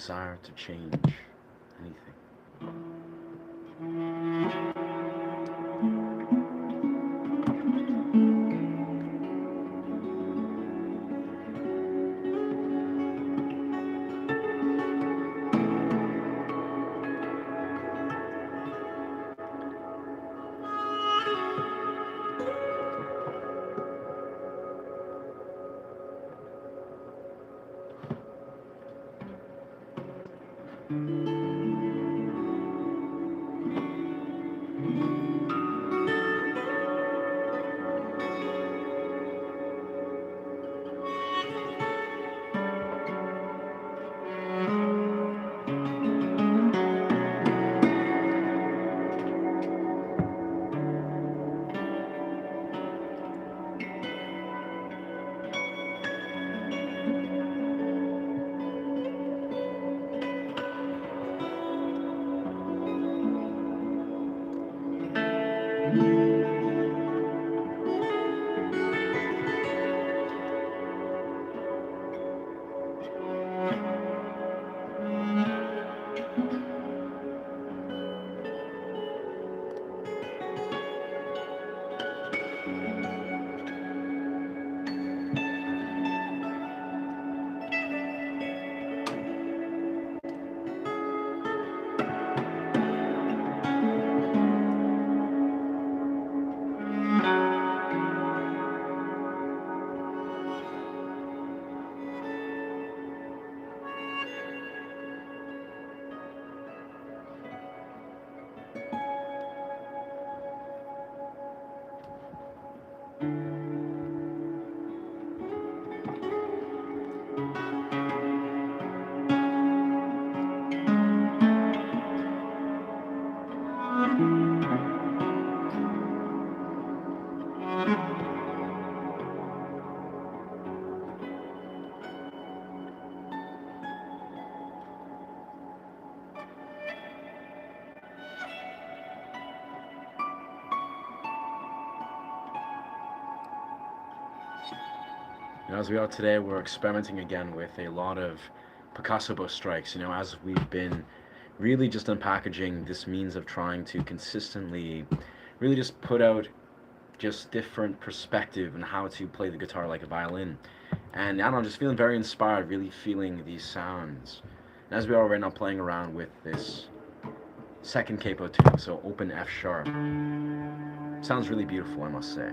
desire to change anything. As we are today, we're experimenting again with a lot of Picasso bow strikes. As we've been really just unpackaging this means of trying to consistently really just put out just different perspective and how to play the guitar like a violin. And I don't know, just feeling very inspired, really feeling these sounds. And as we are right now playing around with this second capo tuning, so open F sharp. Sounds really beautiful, I must say.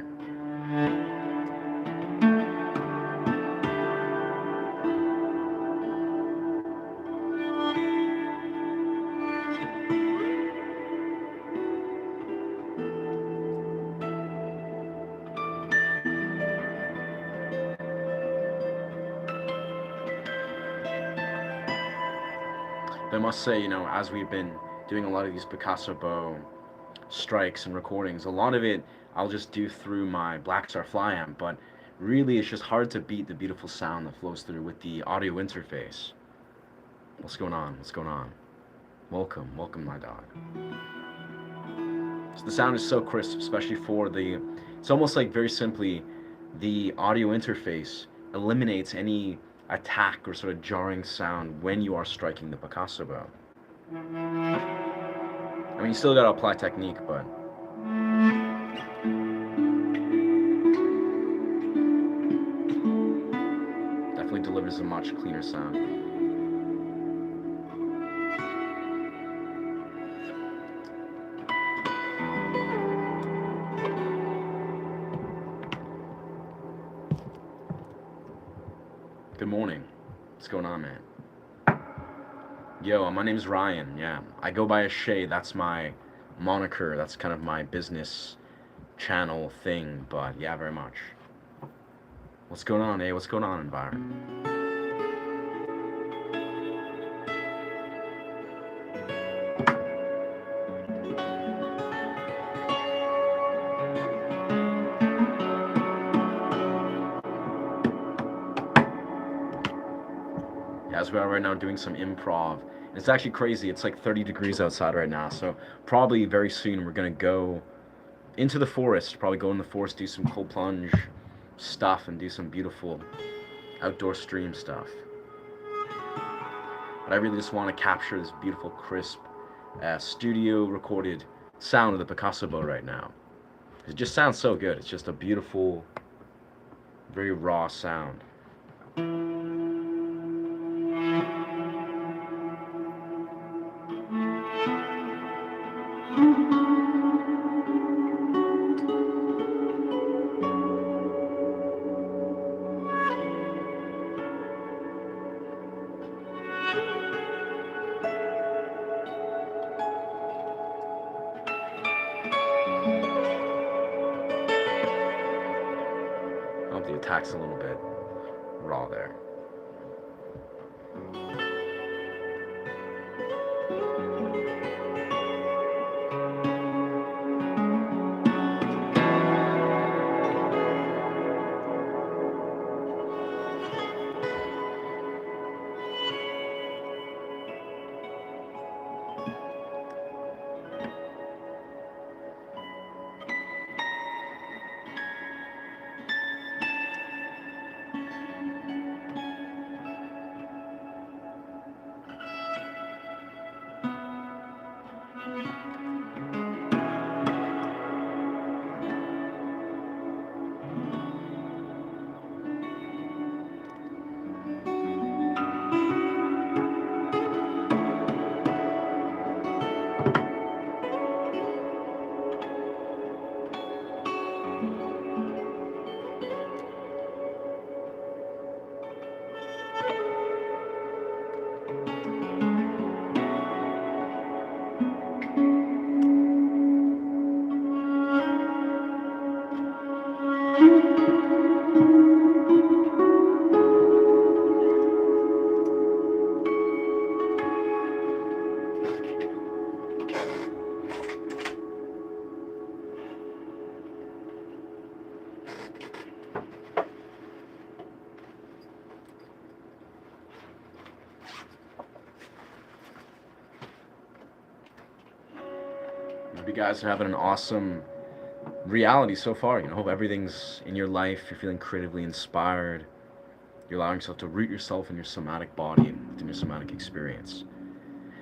But I must say, as we've been doing a lot of these Picasso bow strikes and recordings, a lot of it I'll just do through my Black Star Fly amp, but really it's just hard to beat the beautiful sound that flows through with the audio interface. What's going on? What's going on? Welcome, my dog. So the sound is so crisp, especially for it's almost like very simply, the audio interface eliminates any attack or sort of jarring sound when you are striking the Picasso bow. I mean, you still gotta apply technique, but definitely delivers a much cleaner sound. Good morning. What's going on, man? Yo, my name's Ryan. Yeah, I go by a Shay. That's my moniker. That's kind of my business channel thing. But yeah, very much. What's going on, eh? What's going on, Byron? As we are right now doing some improv. It's actually crazy. It's like 30 degrees outside right now, so probably very soon we're gonna go into the forest, probably go in the forest, do some cold plunge stuff and do some beautiful outdoor stream stuff. but I really just want to capture this beautiful, crisp, studio recorded sound of the Picasso bow right now. It just sounds so good. It's just a beautiful, very raw sound. I hope the attack's a little bit raw there. Hope you guys are having an awesome reality so far. Hope everything's in your life. You're feeling creatively inspired. You're allowing yourself to root yourself in your somatic body and in your somatic experience.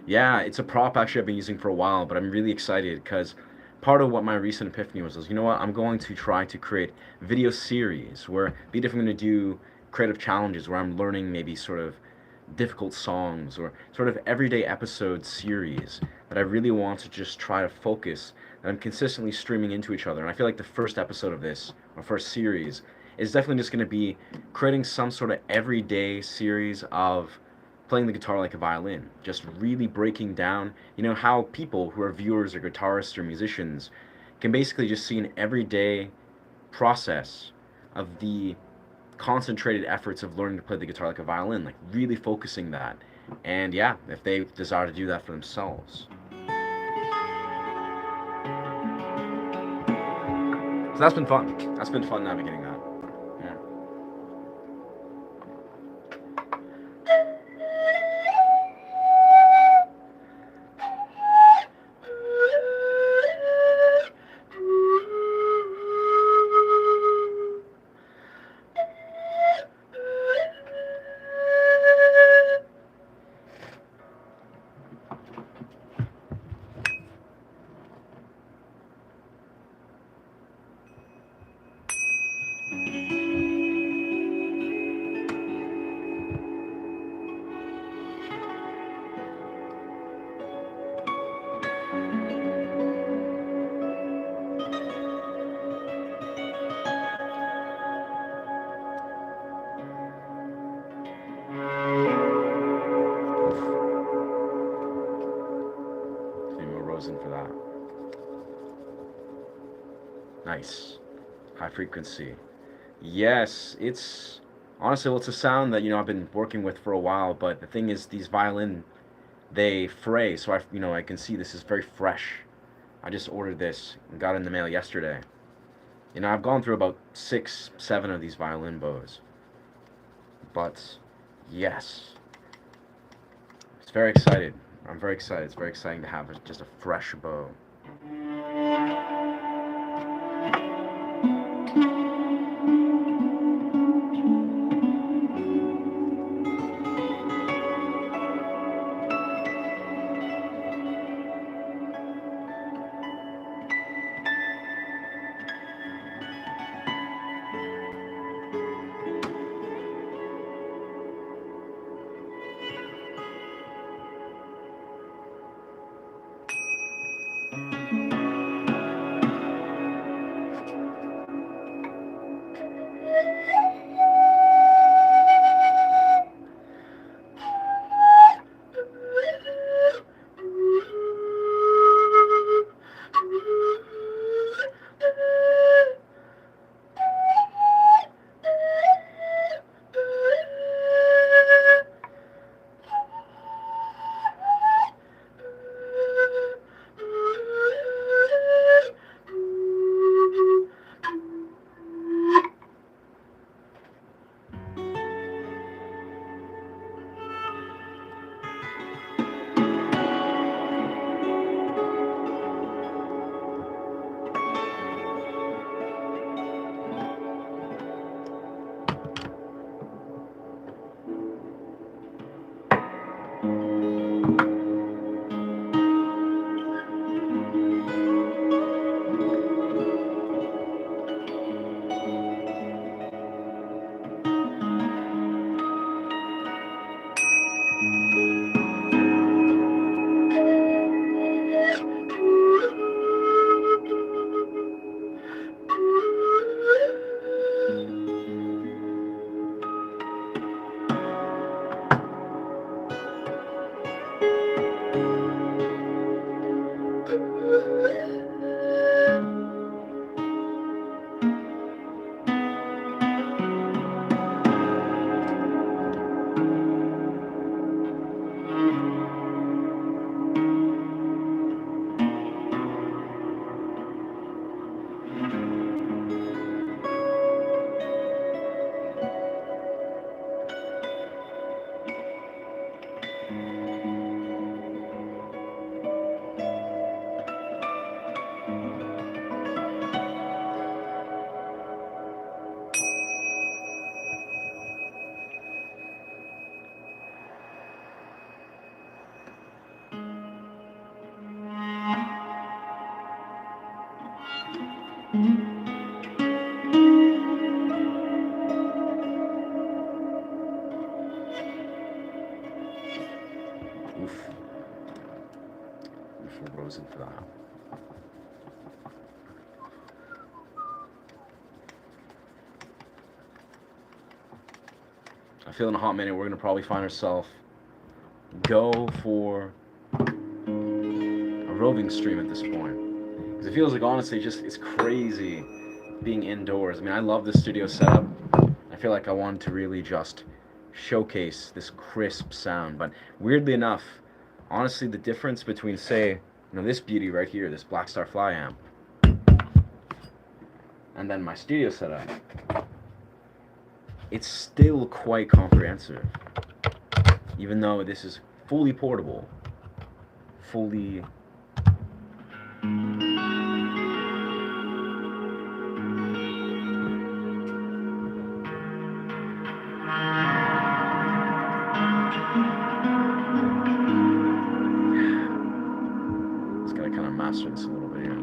Yeah, it's a prop actually I've been using for a while, but I'm really excited because part of what my recent epiphany was, you know what, I'm going to try to create video series where be different going to do creative challenges where I'm learning maybe sort of difficult songs or sort of everyday episode series that I really want to just try to focus that I'm consistently streaming into each other. And I feel like the first episode of this, or first series, is definitely just going to be creating some sort of everyday series of playing the guitar like a violin, just really breaking down, how people who are viewers or guitarists or musicians can basically just see an everyday process of the concentrated efforts of learning to play the guitar like a violin, like really focusing that. And yeah, if they desire to do that for themselves. So that's been fun. That's been fun navigating that. Yeah. For that. Nice. High frequency. Yes, it's honestly, well, it's a sound that I've been working with for a while, but the thing is these violin they fray, so I can see this is very fresh. I just ordered this and got it in the mail yesterday. I've gone through about 6, 7 of these violin bows. But yes. It's very excited. I'm very excited. It's very exciting to have just a fresh bow. Oof. For Rosen for that. I feel in a hot minute we're gonna probably find ourselves go for a roving stream at this point. Because it feels like honestly just it's crazy being indoors. I mean I love the studio setup. I feel like I wanted to really just showcase this crisp sound. But weirdly enough, honestly the difference between say, this beauty right here, this Black Star Fly amp, and then my studio setup, it's still quite comprehensive. Even though this is fully portable, fully just gotta kind of master this a little bit here.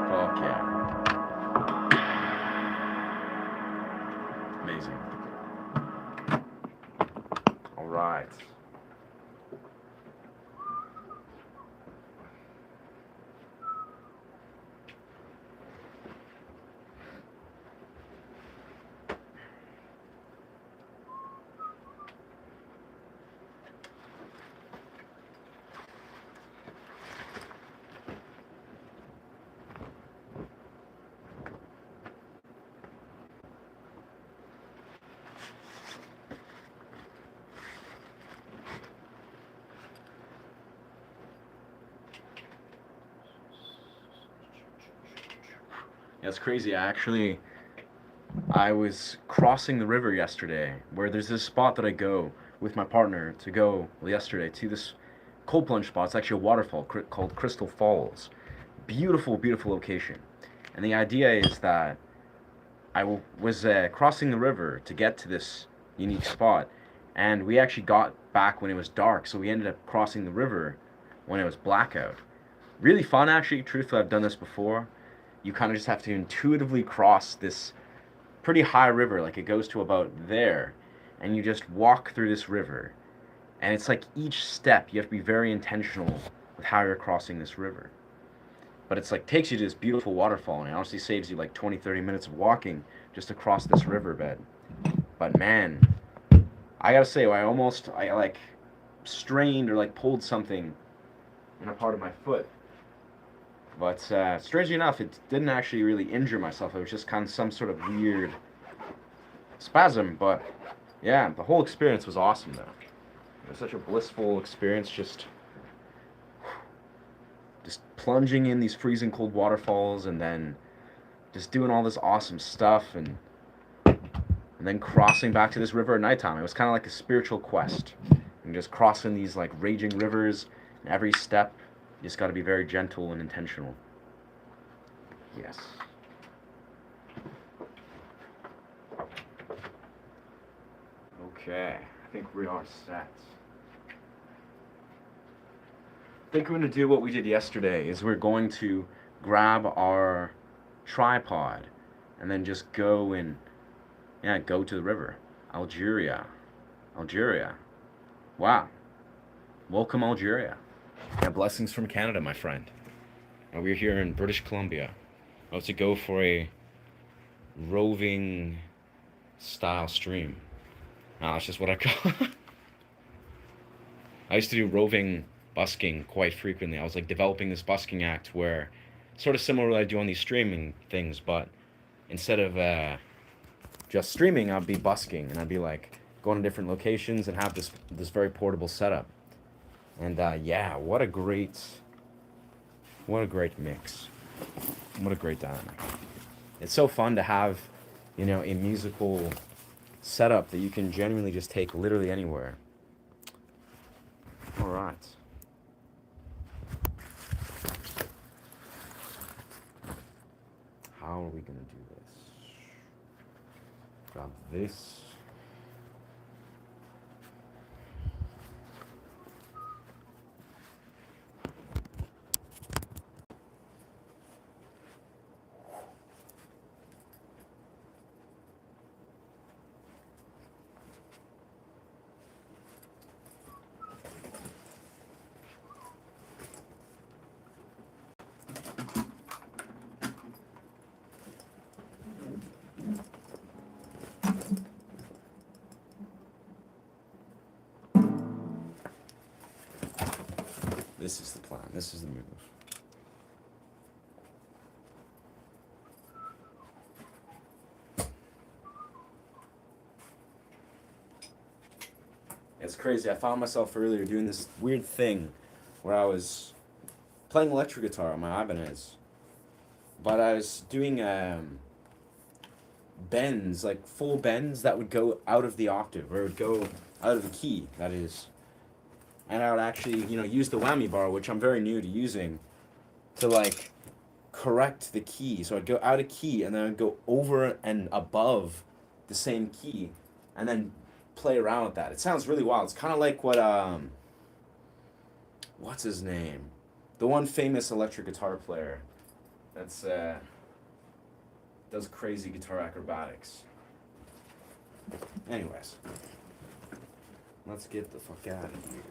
Fuck yeah. Amazing. All right. Yeah, it's crazy. I was crossing the river yesterday where there's this spot that I go with my partner to go yesterday to this cold plunge spot. It's actually a waterfall called Crystal Falls. Beautiful, beautiful location. And the idea is that was crossing the river to get to this unique spot. And we actually got back when it was dark, so we ended up crossing the river when it was blackout. Really fun, actually. Truthfully, I've done this before. You kind of just have to intuitively cross this pretty high river, like it goes to about there, and you just walk through this river. And it's like each step, you have to be very intentional with how you're crossing this river. But it's like takes you to this beautiful waterfall, and it honestly saves you like 20, 30 minutes of walking just to cross this riverbed. But man, I gotta say, I like strained or like pulled something in a part of my foot. But strangely enough, it didn't actually really injure myself. It was just kind of some sort of weird spasm. But yeah, the whole experience was awesome though. It was such a blissful experience, just plunging in these freezing cold waterfalls and then just doing all this awesome stuff and then crossing back to this river at nighttime. It was kind of like a spiritual quest. And just crossing these like raging rivers, and every step you just got to be very gentle and intentional. Yes. Okay, I think we are set. I think we're going to do what we did yesterday, is we're going to grab our tripod and then just go to the river. Algeria. Wow. Welcome, Algeria. Yeah, blessings from Canada, my friend. And we're here in British Columbia. About to go for a roving style stream. That's just what I call it. I used to do roving busking quite frequently. I was like developing this busking act where sort of similar to what I do on these streaming things, but instead of just streaming, I'd be busking and I'd be like going to different locations and have this very portable setup. And yeah, what a great mix. What a great dynamic. It's so fun to have, a musical setup that you can genuinely just take literally anywhere. All right. how are we gonna do this? Grab this. This is the plan. This is the move. It's crazy. I found myself earlier doing this weird thing where I was playing electric guitar on my Ibanez, but I was doing bends, like full bends that would go out of the octave, or it would go out of the key, that is. And I would actually, use the whammy bar, which I'm very new to using, to like correct the key. So I'd go out of key and then I'd go over and above the same key and then play around with that. It sounds really wild. It's kind of like what what's his name? The one famous electric guitar player that's does crazy guitar acrobatics. Anyways, let's get the fuck out of here.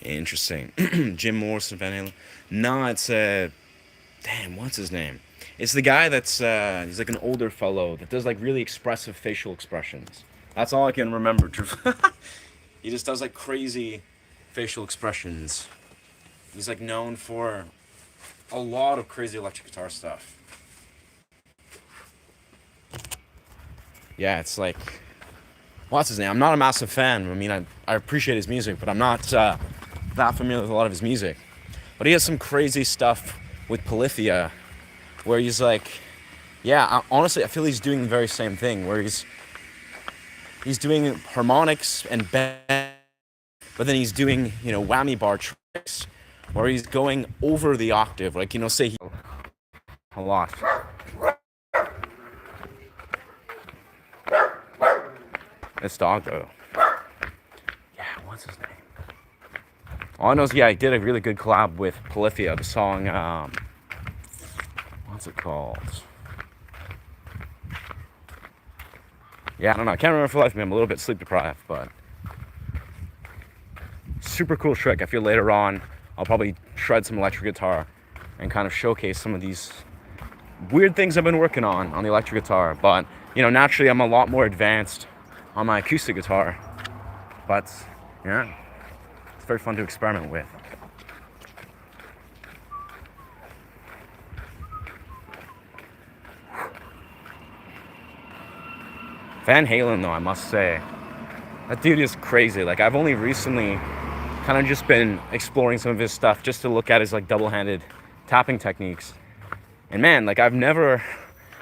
Interesting. Jim Morrison, Van Halen. No, it's damn, what's his name? It's the guy that's he's like an older fellow that does like really expressive facial expressions. That's all I can remember. He just does like crazy facial expressions. He's like known for a lot of crazy electric guitar stuff. Yeah, it's like, what's his name? I'm not a massive fan. I mean, I appreciate his music, but I'm not that familiar with a lot of his music. But he has some crazy stuff with Polyphia where he's like, yeah, honestly, I feel he's doing the very same thing where he's doing harmonics and bend, but then he's doing, whammy bar tricks where he's going over the octave, like, say he a lot. This dog, though. Yeah, what's his name? All I know is, he did a really good collab with Polyphia, the song, what's it called? Yeah, I don't know. I can't remember for the life of me. I'm a little bit sleep deprived, but super cool trick. I feel later on I'll probably shred some electric guitar and kind of showcase some of these weird things I've been working on the electric guitar. But, naturally I'm a lot more advanced on my acoustic guitar. But, yeah, it's very fun to experiment with. Van Halen, though, I must say, that dude is crazy. Like, I've only recently kind of just been exploring some of his stuff just to look at his, like, double-handed tapping techniques. And, man, like, I've never,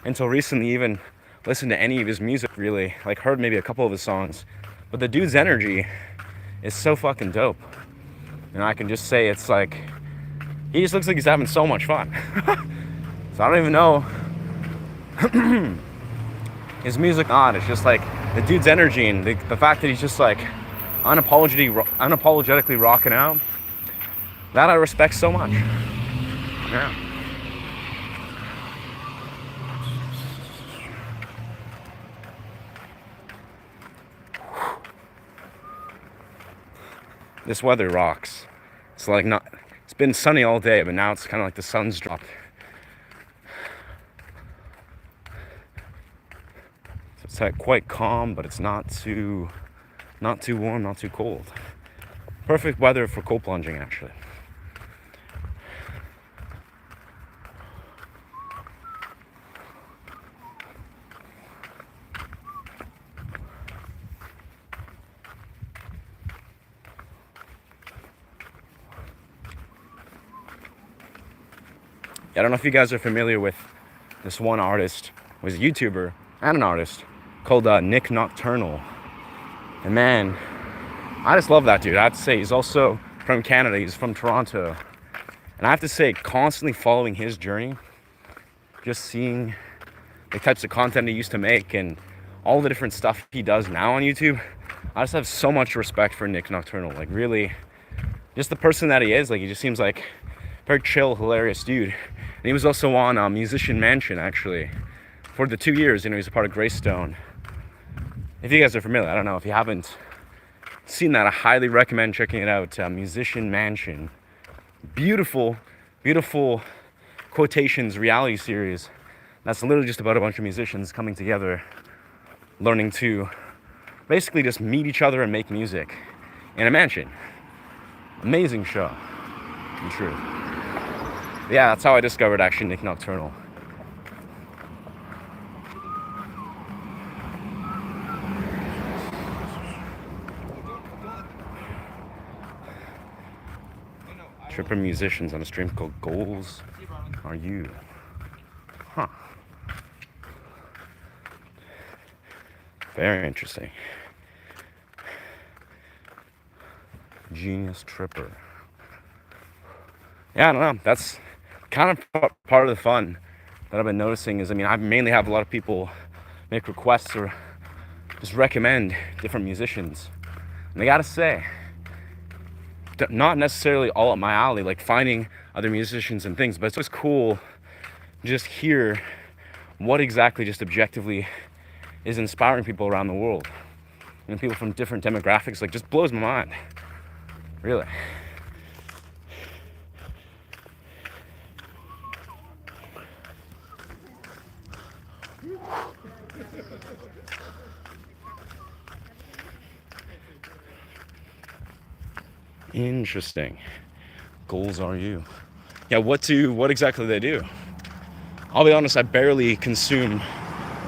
until recently, even listened to any of his music, really. Like, heard maybe a couple of his songs. But the dude's energy is so fucking dope. And I can just say it's like, he just looks like he's having so much fun. So I don't even know his music on. It's just like the dude's energy and the fact that he's just like unapologetically rocking out. That I respect so much. Yeah. This weather rocks. It's like not. It's been sunny all day, but now it's kind of like the sun's dropped. So it's like quite calm, but it's not too warm, not too cold. Perfect weather for cold plunging, actually. I don't know if you guys are familiar with this one artist, who was a YouTuber and an artist, called Nick Nocturnal. And man, I just love that dude. I have to say, he's also from Canada. He's from Toronto. And I have to say, constantly following his journey, just seeing the types of content he used to make and all the different stuff he does now on YouTube, I just have so much respect for Nick Nocturnal. Like, really, just the person that he is. Like, he just seems like a very chill, hilarious dude. And he was also on Musician Mansion, actually, for the 2 years. You know, he's a part of Greystone. If you guys are familiar, I don't know. If you haven't seen that, I highly recommend checking it out. Musician Mansion. Beautiful, beautiful quotations reality series. That's literally just about a bunch of musicians coming together, learning to basically just meet each other and make music in a mansion. Amazing show, in truth. Yeah, that's how I discovered actually Nick Nocturnal. Tripper musicians on a stream called Goals Are You? Huh. Very interesting. Genius Tripper. Yeah, I don't know. That's kind of part of the fun that I've been noticing is, I mean, I mainly have a lot of people make requests or just recommend different musicians. And I gotta say, not necessarily all up my alley, like finding other musicians and things, but it's always cool to just hear what exactly just objectively is inspiring people around the world. You know, people from different demographics, like, just blows my mind. Really. Interesting. Goals Are You? Yeah, what exactly do they do? I'll be honest, I barely consume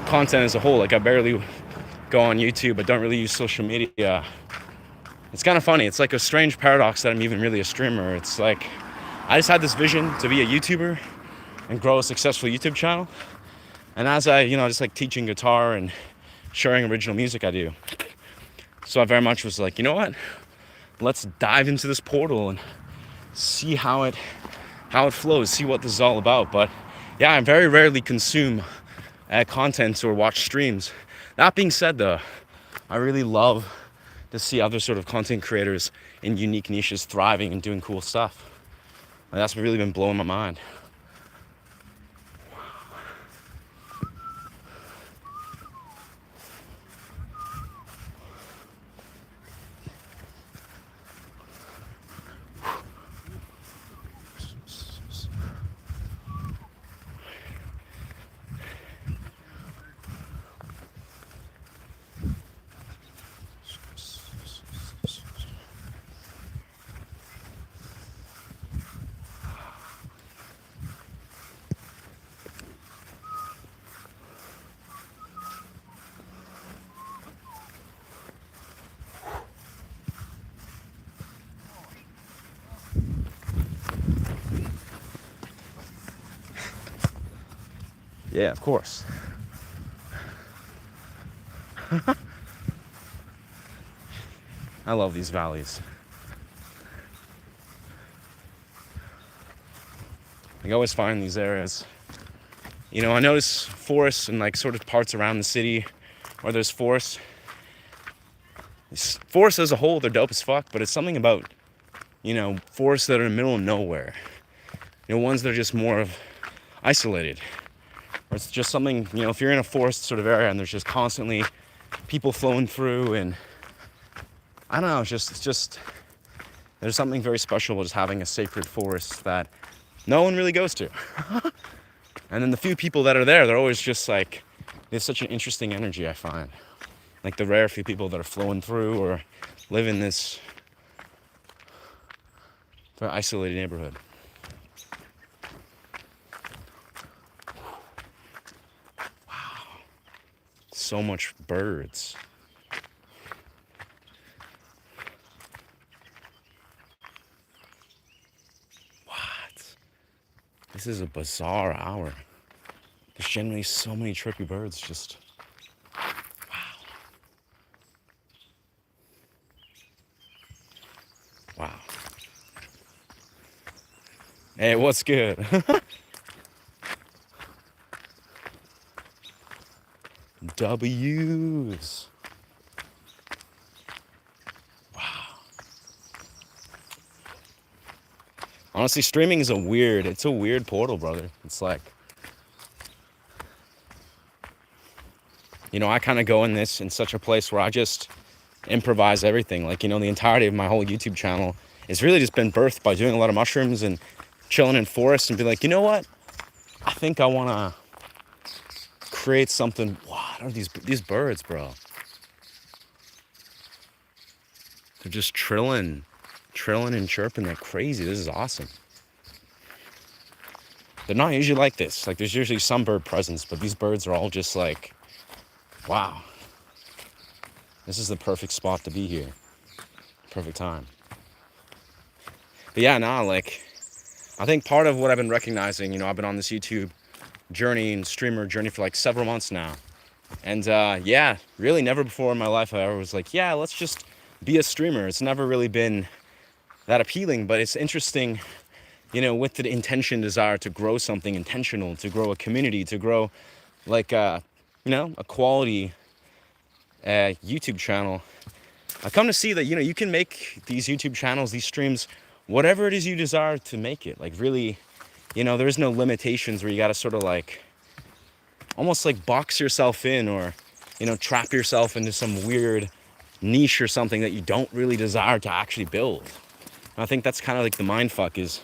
content as a whole. Like, I barely go on YouTube. I don't really use social media. It's kind of funny. It's like a strange paradox that I'm even really a streamer. It's like, I just had this vision to be a YouTuber and grow a successful YouTube channel. And as I, just like teaching guitar and sharing original music, I do. So I very much was like, you know what? Let's dive into this portal and see how it flows, see what this is all about. But yeah, I very rarely consume content or watch streams. That being said, though, I really love to see other sort of content creators in unique niches thriving and doing cool stuff. And that's really been blowing my mind. Yeah, of course. I love these valleys. You always find these areas. You know, I notice forests and like sort of parts around the city where there's forests. Forests as a whole, they're dope as fuck, but it's something about, you know, forests that are in the middle of nowhere. You know, ones that are just more of isolated. Or it's just something, you know, if you're in a forest sort of area and there's just constantly people flowing through, and I don't know, it's just there's something very special about just having a sacred forest that no one really goes to. And then the few people that are there, they're always just like, they have such an interesting energy, I find. Like the rare few people that are flowing through or live in this very isolated neighborhood. Wow. So much birds. What? This is a bizarre hour. There's generally so many trippy birds just... Wow. Hey, what's good? W's. Wow. Honestly, streaming is it's a weird portal, brother. It's like, you know, I kind of go in such a place where I just improvise everything. Like, you know, the entirety of my whole YouTube channel has really just been birthed by doing a lot of mushrooms and chilling in forests and be like, you know what? I think I want to create something. What are these birds, bro? They're just trilling and chirping like crazy. This is awesome. They're not usually like this. Like, there's usually some bird presence, but these birds are all just like, wow. This is the perfect spot to be here. Perfect time. But yeah, like, I think part of what I've been recognizing, you know, I've been on this YouTube journey and streamer journey for like several months now. And yeah, really never before in my life I ever was like, yeah, let's just be a streamer. It's never really been that appealing, but it's interesting, you know, with the intention, desire to grow something intentional, to grow a community, to grow like, you know, a quality YouTube channel. I come to see that, you know, you can make these YouTube channels, these streams, whatever it is you desire to make it. Like, really, you know, there's no limitations where you got to sort of like, almost like box yourself in, or, you know, trap yourself into some weird niche or something that you don't really desire to actually build. And I think that's kind of like the mind fuck is,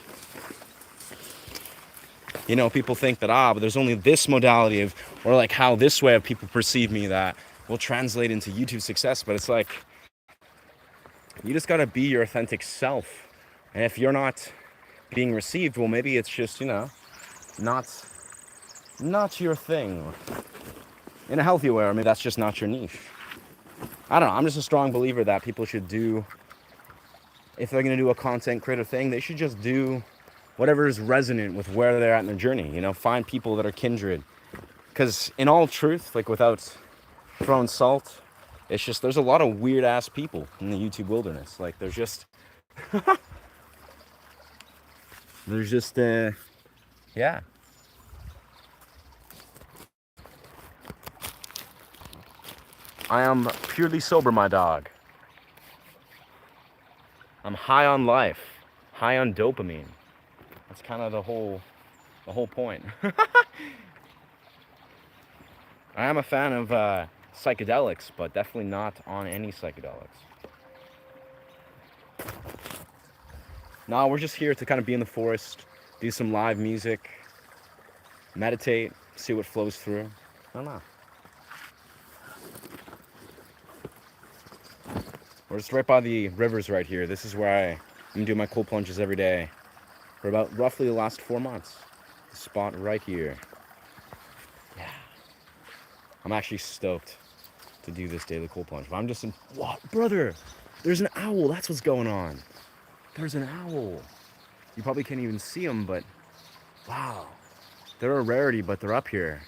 you know, people think that, but there's only this modality of, or like how this way of people perceive me that will translate into YouTube success. But it's like, you just got to be your authentic self. And if you're not being received, well, maybe it's just, you know, not your thing in a healthy way, or maybe that's just not your niche. I don't know. I'm just a strong believer that people should do, if they're going to do a content creator thing, they should just do whatever is resonant with where they're at in their journey. You know, find people that are kindred. Because in all truth, like, without throwing salt, it's just, there's a lot of weird ass people in the YouTube wilderness. Like, there's just yeah. I am purely sober, my dog. I'm high on life, high on dopamine. That's kind of the whole point. I am a fan of psychedelics, but definitely not on any psychedelics. No, we're just here to kind of be in the forest, do some live music, meditate, see what flows through. I don't know. We're just right by the rivers right here. This is where I'm doing my cold plunges every day for about roughly the last 4 months. This spot right here. Yeah. I'm actually stoked to do this daily cold plunge. But I'm just in, what, brother? There's an owl. That's what's going on. There's an owl. You probably can't even see them, but wow. They're a rarity, but they're up here.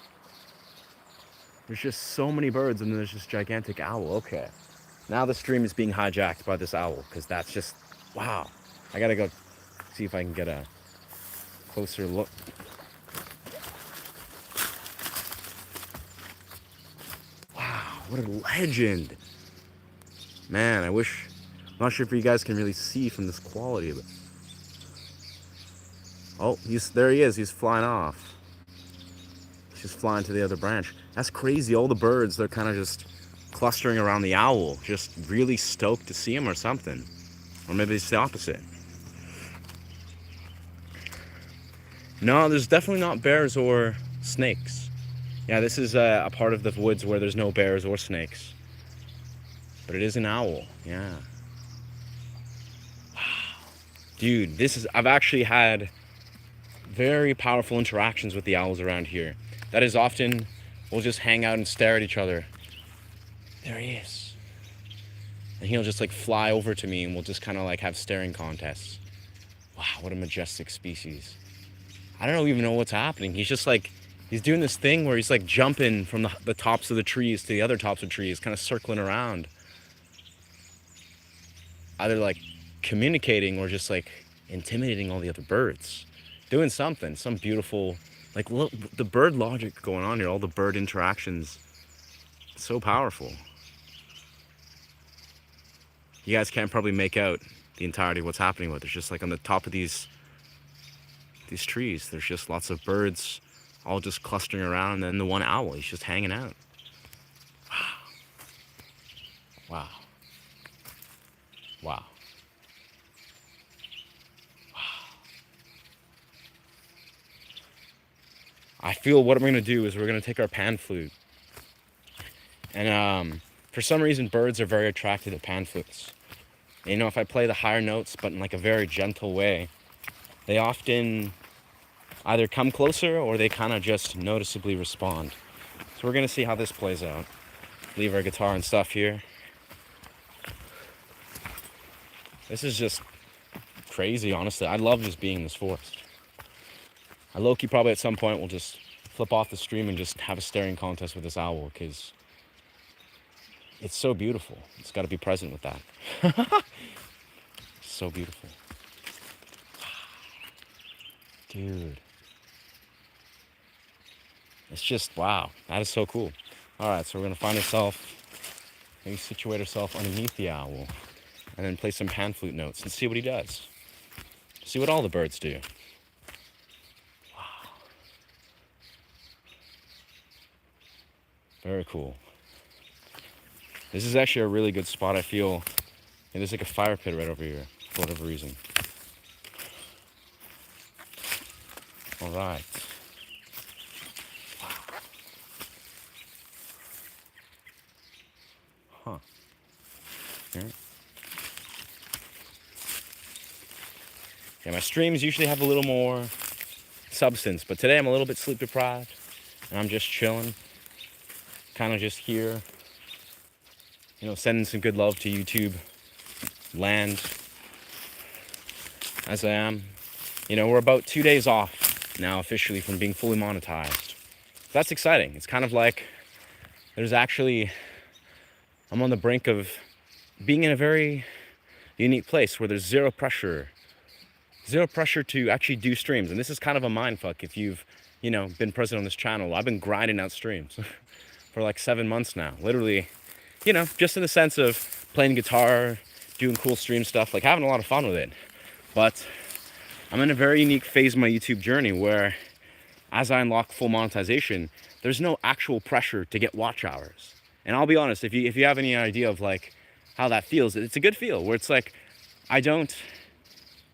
There's just so many birds, and there's this gigantic owl. Okay. Now the stream is being hijacked by this owl, because that's just, wow. I gotta go see if I can get a closer look. Wow, what a legend. Man, I wish, I'm not sure if you guys can really see from this quality of it. Oh, there he is, he's flying off. He's just flying to the other branch. That's crazy, all the birds, they're kind of just clustering around the owl, just really stoked to see him or something. Or maybe it's the opposite. No, there's definitely not bears or snakes. Yeah, this is a part of the woods where there's no bears or snakes. But it is an owl, yeah. Wow. Dude, I've actually had very powerful interactions with the owls around here. That is often, we'll just hang out and stare at each other. There he is. And he'll just like fly over to me and we'll just kind of like have staring contests. Wow, what a majestic species. I don't even know what's happening. He's just like, he's doing this thing where he's like jumping from the tops of the trees to the other tops of trees, kind of circling around. Either like communicating or just like intimidating all the other birds. Doing something, some beautiful, like look, the bird logic going on here, all the bird interactions. It's so powerful. You guys can't probably make out the entirety of what's happening with it. It's just like on the top of these trees, there's just lots of birds all just clustering around, and then the one owl, he's just hanging out. Wow. Wow. Wow. I feel what we're gonna do is we're gonna take our pan flute, and for some reason birds are very attracted to pan flutes. And, you know, if I play the higher notes but in like a very gentle way, they often either come closer or they kind of just noticeably respond. So we're gonna see how this plays out. Leave our guitar and stuff here. This is just crazy, honestly. I love just being in this forest. I low-key probably at some point will just flip off the stream and just have a staring contest with this owl, because it's so beautiful. It's got to be present with that. So beautiful. Dude. It's just, wow. That is so cool. Alright, so we're going to find ourselves, maybe situate ourselves underneath the owl, and then play some pan flute notes and see what he does. See what all the birds do. Wow. Very cool. This is actually a really good spot, I feel. And there's like a fire pit right over here, for whatever reason. Alright. Huh. Yeah. Yeah, my streams usually have a little more substance, but today I'm a little bit sleep deprived, and I'm just chilling. Kind of just here, you know, sending some good love to YouTube land, as I am. You know, we're about 2 days off now officially from being fully monetized. That's exciting. It's kind of like there's actually, I'm on the brink of being in a very unique place where there's zero pressure to actually do streams. And this is kind of a mindfuck if you've, you know, been present on this channel. I've been grinding out streams for like 7 months now. Literally, you know, just in the sense of playing guitar, doing cool stream stuff, like having a lot of fun with it. But I'm in a very unique phase of my YouTube journey where as I unlock full monetization, there's no actual pressure to get watch hours. And I'll be honest, if you have any idea of like how that feels, it's a good feel where it's like, I don't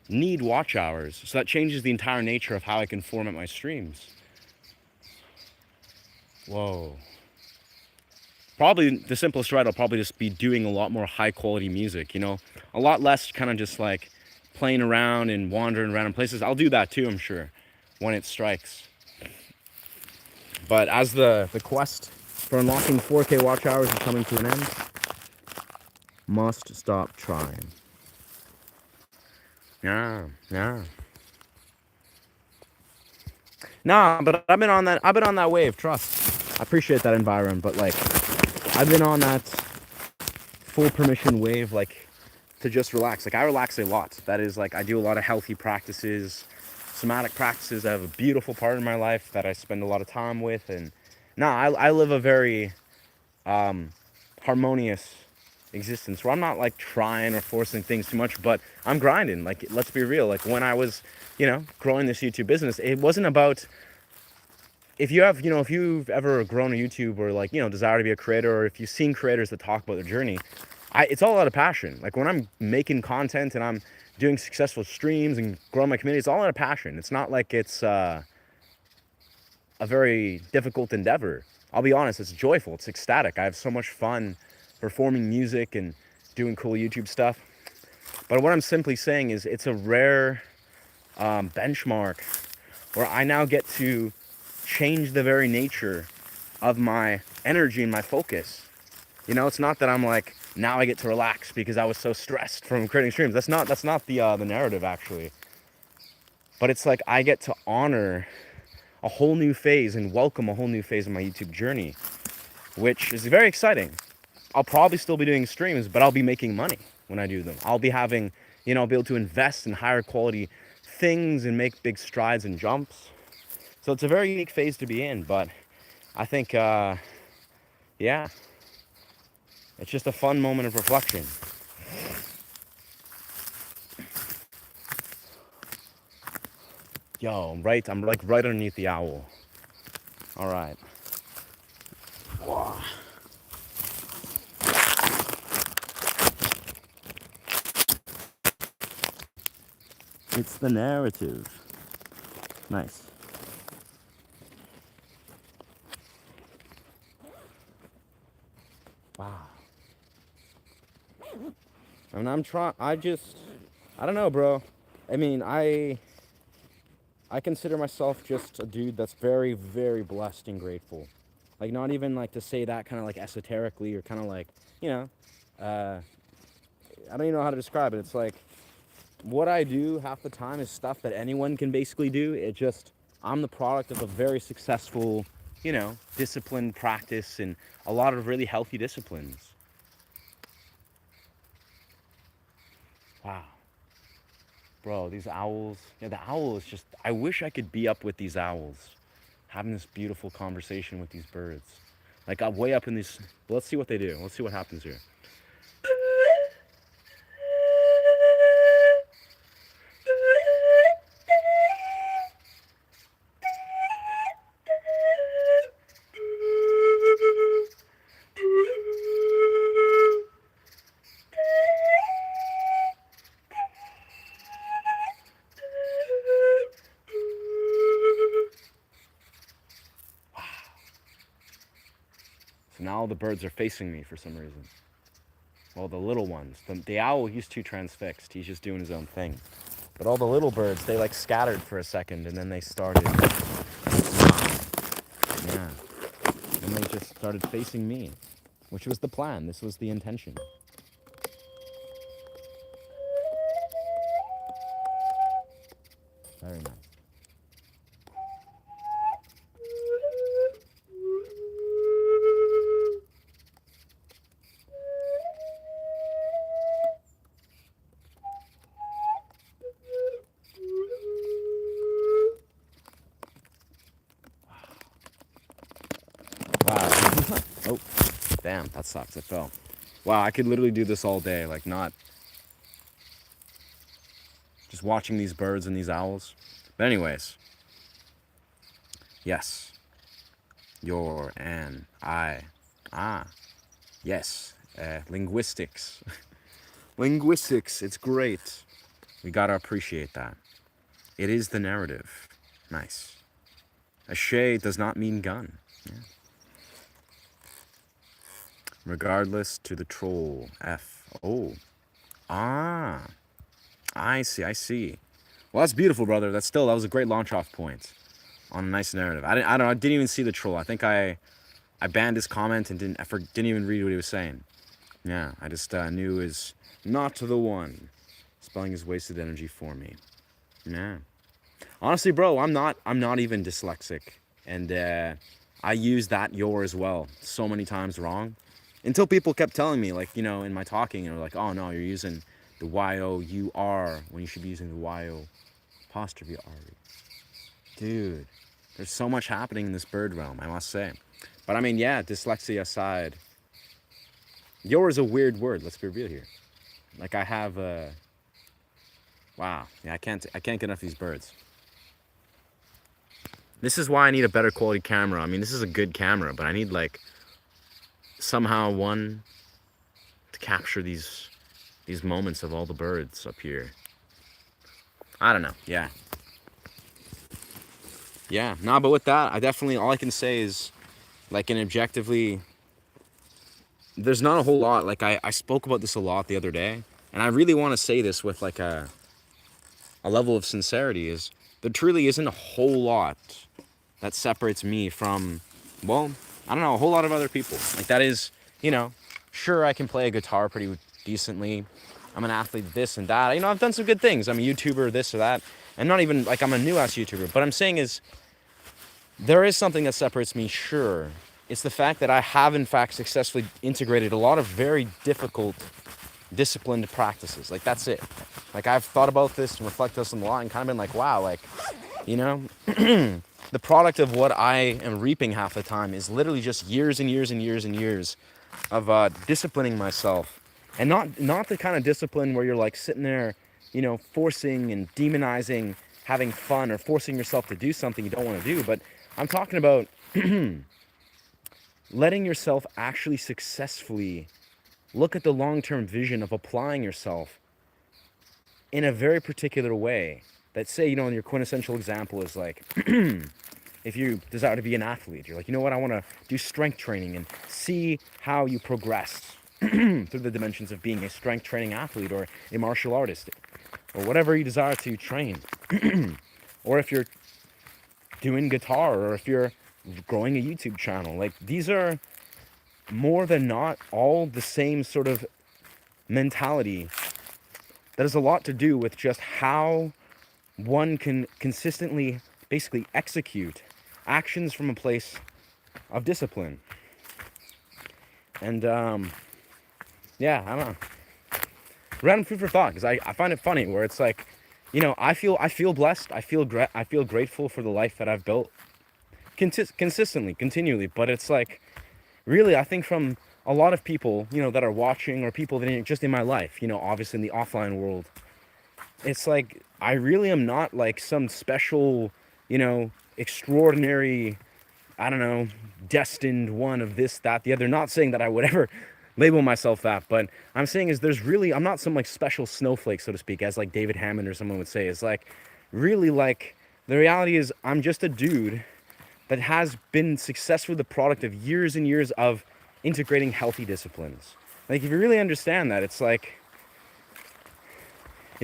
need watch hours. So that changes the entire nature of how I can format my streams. Whoa. Probably the simplest route, I'll probably just be doing a lot more high quality music, you know, a lot less kind of just like playing around and wandering around in places. I'll do that too, I'm sure, when it strikes. But as the quest for unlocking 4K watch hours is coming to an end, must stop trying. Yeah. Nah, but I've been on that wave, trust. I appreciate that environment, but like I've been on that full permission wave, like, to just relax. Like, I relax a lot. That is, like, I do a lot of healthy practices, somatic practices. I have a beautiful part in my life that I spend a lot of time with. And no, I live a very harmonious existence where I'm not like trying or forcing things too much, but I'm grinding. Like, let's be real. Like, when I was, growing this YouTube business, it wasn't about, if you have, if you've ever grown a YouTube or like, desire to be a creator, or if you've seen creators that talk about their journey, it's all out of passion. Like, when I'm making content and I'm doing successful streams and growing my community, it's all out of passion. It's not like it's a very difficult endeavor. I'll be honest, it's joyful, it's ecstatic. I have so much fun performing music and doing cool YouTube stuff. But what I'm simply saying is it's a rare benchmark where I now get to change the very nature of my energy and my focus. It's not that I'm like, now I get to relax because I was so stressed from creating streams. That's not the narrative, actually. But it's like I get to honor a whole new phase and welcome a whole new phase of my YouTube journey, which is very exciting. I'll probably still be doing streams, but I'll be making money when I do them. I'll be having, I'll be able to invest in higher quality things and make big strides and jumps. So it's a very unique phase to be in, but I think, yeah, it's just a fun moment of reflection. Yo, I'm like right underneath the owl. All right. Wow. It's the narrative. Nice. Wow. I mean, I don't know, bro. I mean, I consider myself just a dude that's very, very blessed and grateful. Like, not even like to say that kind of like esoterically or kind of like, I don't even know how to describe it. It's like, what I do half the time is stuff that anyone can basically do. I'm the product of a very successful, disciplined practice and a lot of really healthy disciplines. Wow. Bro, these owls, the owl is just, I wish I could be up with these owls, having this beautiful conversation with these birds. Like, I'm way up in these, let's see what they do. Let's see what happens here. So now all the birds are facing me for some reason. Well, the little ones. The owl, he's too transfixed. He's just doing his own thing. But all the little birds, they like scattered for a second and then they started. Yeah. And they just started facing me, which was the plan. This was the intention. Very nice. Wow. Oh, damn, that sucks. It fell. Wow, I could literally do this all day, like not just watching these birds and these owls. But anyways, yes, your, an, I, yes, linguistics. Linguistics, it's great. We gotta appreciate that. It is the narrative. Nice. Ashe does not mean gun. Yeah. Regardless to the troll. F. Oh. Ah. I see. Well, that's beautiful, brother. That was a great launch off point on a nice narrative. I didn't even see the troll. I think I banned his comment and didn't even read what he was saying. Yeah, I just knew is not the one. Spelling his wasted energy for me. Yeah. Honestly, bro, I'm not even dyslexic, and I use that your as well so many times wrong. Until people kept telling me, like, in my talking, or like, oh no, you're using the Y-O-U-R when you should be using the Y-O apostrophe R. Dude, there's so much happening in this bird realm, I must say. But I mean, yeah, dyslexia aside, your is a weird word. Let's be real here. Like I have wow, yeah, I can't get enough of these birds. This is why I need a better quality camera. I mean, this is a good camera, but I need like somehow one to capture these moments of all the birds up here. I don't know. Yeah. Yeah. Nah, but with that, I definitely, all I can say is, like, and objectively, there's not a whole lot. Like, I spoke about this a lot the other day, and I really want to say this with, like, a level of sincerity, is there truly isn't a whole lot that separates me from, well, I don't know, a whole lot of other people. Like, that is, sure, I can play a guitar pretty decently. I'm an athlete, this and that. I've done some good things. I'm a YouTuber, this or that. And not even, like, I'm a new-ass YouTuber. But I'm saying is, there is something that separates me, sure. It's the fact that I have, in fact, successfully integrated a lot of very difficult, disciplined practices. Like, that's it. Like, I've thought about this and reflected on this a lot and kind of been like, wow, like, the product of what I am reaping half the time is literally just years and years and years and years of disciplining myself. And not the kind of discipline where you're like sitting there, forcing and demonizing having fun or forcing yourself to do something you don't want to do. But I'm talking about letting yourself actually successfully look at the long-term vision of applying yourself in a very particular way. That, say, your quintessential example is like, if you desire to be an athlete, you're like, you know what, I want to do strength training and see how you progress through the dimensions of being a strength training athlete or a martial artist or whatever you desire to train. Or if you're doing guitar, or if you're growing a YouTube channel, like, these are more than not all the same sort of mentality that has a lot to do with just how one can consistently basically execute actions from a place of discipline. And yeah, I don't know, random food for thought, because I find it funny where it's like, I feel blessed, I feel grateful for the life that I've built consistently, continually. But it's like, really, I think from a lot of people, that are watching, or people that are just in my life, obviously in the offline world, it's like, I really am not like some special, extraordinary, I don't know, destined one of this, that, the other. Not saying that I would ever label myself that, but I'm saying is I'm not some like special snowflake, so to speak, as like David Hammond or someone would say. Is like, really, like, the reality is I'm just a dude that has been successfully the product of years and years of integrating healthy disciplines. Like, if you really understand that, it's like,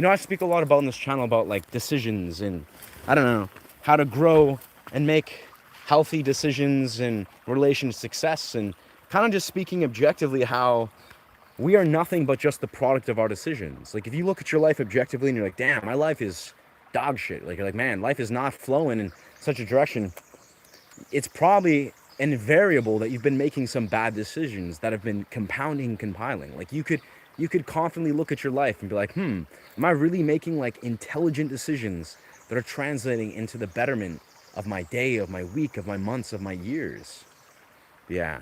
I speak a lot about in this channel about like decisions and, I don't know, how to grow and make healthy decisions in relation to success, and kind of just speaking objectively how we are nothing but just the product of our decisions. Like, if you look at your life objectively and you're like, damn, my life is dog shit. Like, you're like, man, life is not flowing in such a direction. It's probably invariable that you've been making some bad decisions that have been compiling. Like, you could confidently look at your life and be like, am I really making like intelligent decisions that are translating into the betterment of my day, of my week, of my months, of my years? Yeah.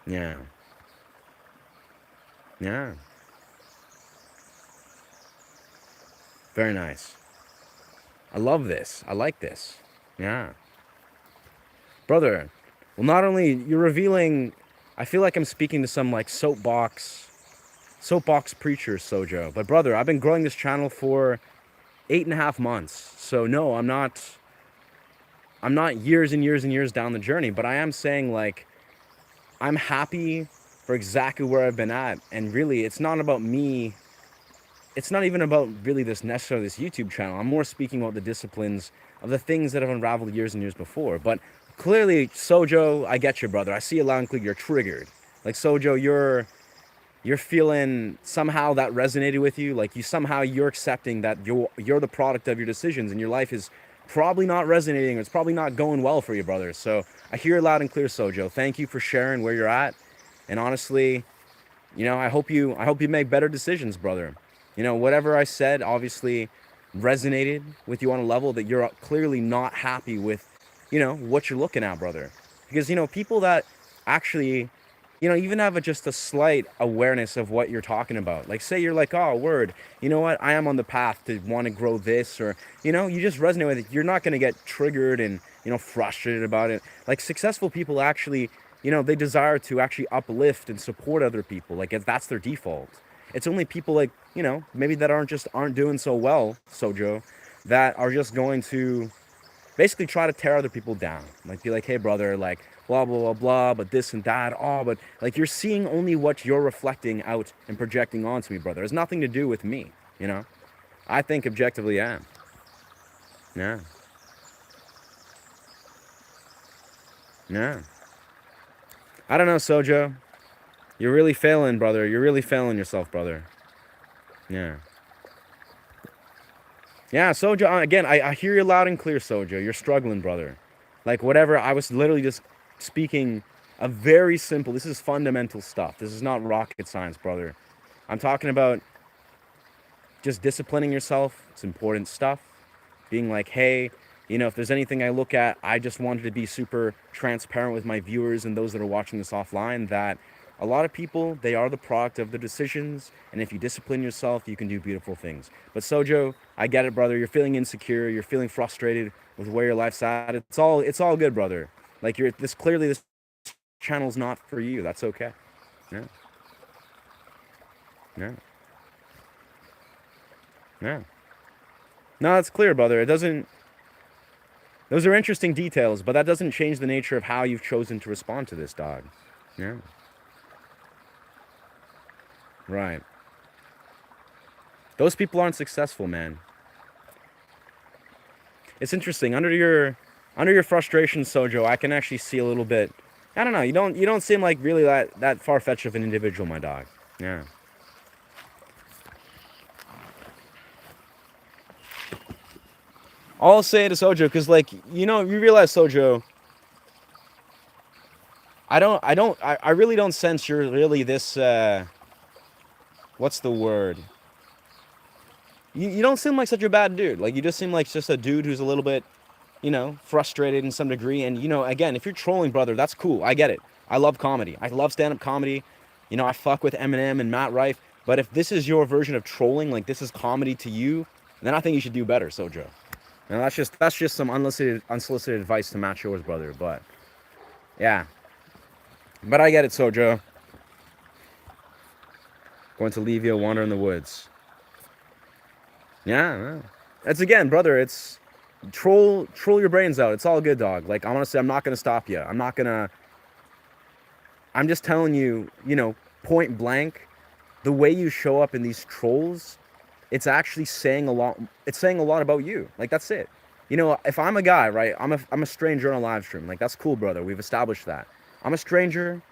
Yeah. Yeah. Very nice. I love this. I like this. Yeah. Brother, well, not only you're revealing, I feel like I'm speaking to some like soapbox preacher, Sojo. But brother, I've been growing this channel for 8.5 months. So no, I'm not years and years and years down the journey, but I am saying, like, I'm happy for exactly where I've been at. And really, it's not about me. It's not even about really this YouTube channel. I'm more speaking about the disciplines of the things that have unraveled years and years before. But clearly, Sojo, I get you, brother. I see it loud and clear. You're triggered. Like, Sojo, you're feeling somehow that resonated with you. Like, you're accepting that you're the product of your decisions, and your life is probably not resonating, or it's probably not going well for you, brother. So I hear it loud and clear, Sojo. Thank you for sharing where you're at. And honestly, I hope you make better decisions, brother. Whatever I said obviously resonated with you on a level that you're clearly not happy with, what you're looking at, brother. Because people that actually even have just a slight awareness of what you're talking about. Like, say you're like, oh, word, you know what? I am on the path to want to grow this, or, you just resonate with it. You're not going to get triggered and, frustrated about it. Like, successful people actually, they desire to actually uplift and support other people. Like, if that's their default. It's only people like, maybe that aren't doing so well, Sojo, that are just going to basically try to tear other people down. Like, be like, hey, brother, like, blah, blah, blah, blah, but this and that, but like, you're seeing only what you're reflecting out and projecting onto me, brother. It has nothing to do with me, I think objectively, yeah. Yeah. Yeah. I don't know, Sojo. You're really failing, brother. You're really failing yourself, brother. Yeah. Yeah, Sojo, again, I hear you loud and clear, Sojo. You're struggling, brother. Like, whatever, I was literally just speaking a very simple, this is fundamental stuff. This is not rocket science, brother. I'm talking about just disciplining yourself. It's important stuff. Being like, hey, if there's anything I look at, I just wanted to be super transparent with my viewers and those that are watching this offline that a lot of people, they are the product of the decisions, and if you discipline yourself, you can do beautiful things. But Sojo, I get it, brother. You're feeling insecure. You're feeling frustrated with where your life's at. It's all good, brother. Like, this channel's not for you. That's okay. Yeah. Yeah. Yeah. No, it's clear, brother. It doesn't. Those are interesting details, but that doesn't change the nature of how you've chosen to respond to this, dog. Yeah. Right. Those people aren't successful, man. It's interesting. Under your frustration, Sojo, I can actually see a little bit. I don't know. You don't seem like really that far-fetched of an individual, my dog. Yeah. All I'll say to Sojo, because like you realize, Sojo, I really don't sense you're really this. What's the word? You don't seem like such a bad dude. Like, you just seem like just a dude who's a little bit, frustrated in some degree. And, again, if you're trolling, brother, that's cool. I get it. I love comedy. I love stand-up comedy. I fuck with Eminem and Matt Rife. But if this is your version of trolling, like this is comedy to you, then I think you should do better, Sojo. And that's just some unsolicited advice to match yours, brother. But, yeah. But I get it, Sojo. Going to leave you a wander in the woods. Yeah. It's, again, brother, it's troll your brains out. It's all good, dog. Like, honestly, I'm not going to stop you. I'm just telling you, point blank, the way you show up in these trolls, it's actually saying a lot. It's saying a lot about you. Like, that's it. If I'm a guy, right, I'm a stranger on a live stream. Like, that's cool, brother. We've established that. I'm a stranger,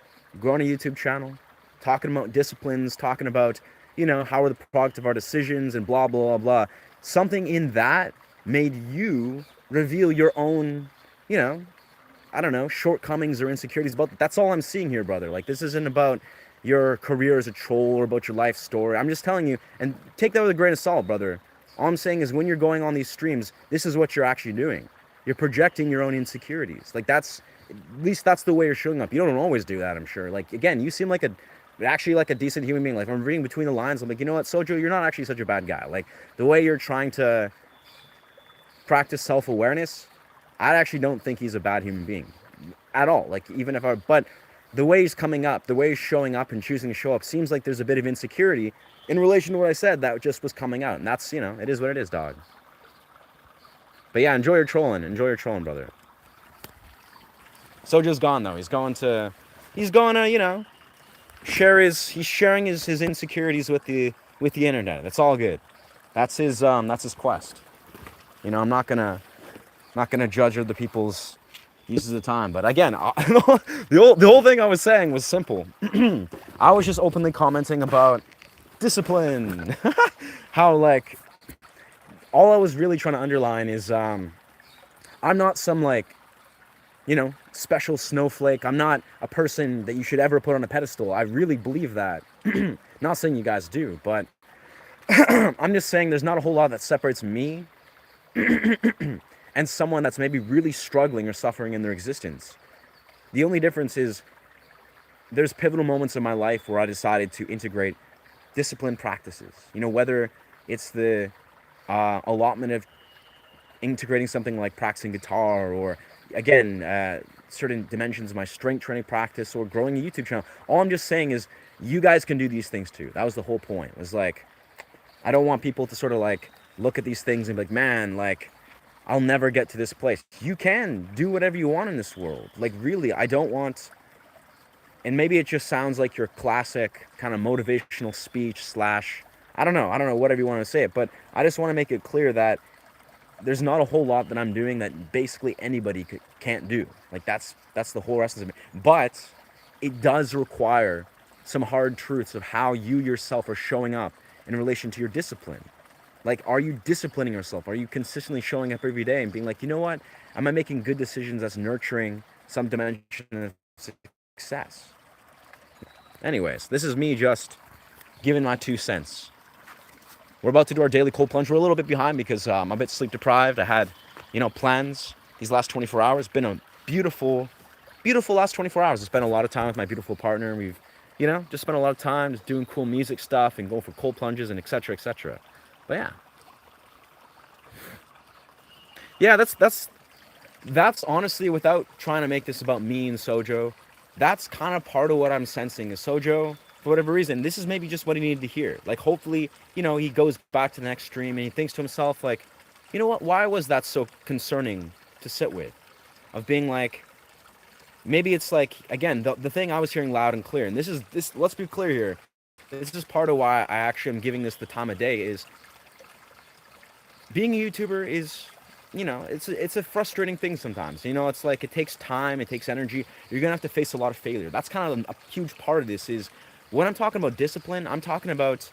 growing a YouTube channel, talking about disciplines, talking about, how we're the product of our decisions and blah, blah, blah, blah. Something in that made you reveal your own, I don't know, shortcomings or insecurities about. That's all I'm seeing here, brother. Like, this isn't about your career as a troll or about your life story. I'm just telling you, and take that with a grain of salt, brother. All I'm saying is when you're going on these streams, this is what you're actually doing. You're projecting your own insecurities. Like, at least that's the way you're showing up. You don't always do that, I'm sure. Like, again, you seem like a decent human being. Like, I'm reading between the lines. I'm like, you know what, Sojo, you're not actually such a bad guy. Like, the way you're trying to practice self-awareness, I actually don't think he's a bad human being at all. Like, but the way he's coming up, the way he's showing up and choosing to show up seems like there's a bit of insecurity in relation to what I said that just was coming out. And that's, it is what it is, dog. But yeah, enjoy your trolling, brother. Sojo's gone, though. He's going to, he's sharing his insecurities with the internet. That's all good. That's his quest. I'm not gonna judge other people's uses of time. But again, the whole thing I was saying was simple. I was just openly commenting about discipline. How, like, all I was really trying to underline is I'm not some like, special snowflake. I'm not a person that you should ever put on a pedestal. I really believe that. Not saying you guys do, but I'm just saying there's not a whole lot that separates me and someone that's maybe really struggling or suffering in their existence. The only difference is there's pivotal moments in my life where I decided to integrate disciplined practices. Whether it's the allotment of integrating something like practicing guitar, or again, certain dimensions of my strength training practice, or growing a YouTube channel. All I'm just saying is you guys can do these things too. That was the whole point. It was like, I don't want people to sort of like look at these things and be like, man, like, I'll never get to this place. You can do whatever you want in this world. Like, really, I don't want, and maybe it just sounds like your classic kind of motivational speech slash, I don't know, whatever you want to say it, but I just want to make it clear that there's not a whole lot that I'm doing that basically anybody can't do. Like, that's the whole rest of it. But it does require some hard truths of how you yourself are showing up in relation to your discipline. Like, are you disciplining yourself? Are you consistently showing up every day and being like, you know what? Am I making good decisions that's nurturing some dimension of success? Anyways, this is me just giving my 2 cents. We're about to do our daily cold plunge. We're a little bit behind because I'm a bit sleep deprived. I had, plans these last 24 hours. Been a beautiful, beautiful last 24 hours. I spent a lot of time with my beautiful partner. We've, just spent a lot of time just doing cool music stuff and going for cold plunges and etc. etc. But yeah, that's honestly, without trying to make this about me and Sojo, that's kind of part of what I'm sensing is Sojo, for whatever reason, this is maybe just what he needed to hear. Like, hopefully, he goes back to the next stream and he thinks to himself, like, you know what, why was that so concerning to sit with? Of being like, maybe it's like, again, the thing I was hearing loud and clear, and this, let's be clear here, this is part of why I actually am giving this the time of day, is being a YouTuber is, it's a frustrating thing sometimes. It's like, it takes time, it takes energy. You're gonna have to face a lot of failure. That's kind of a huge part of this. Is when I'm talking about discipline, I'm talking about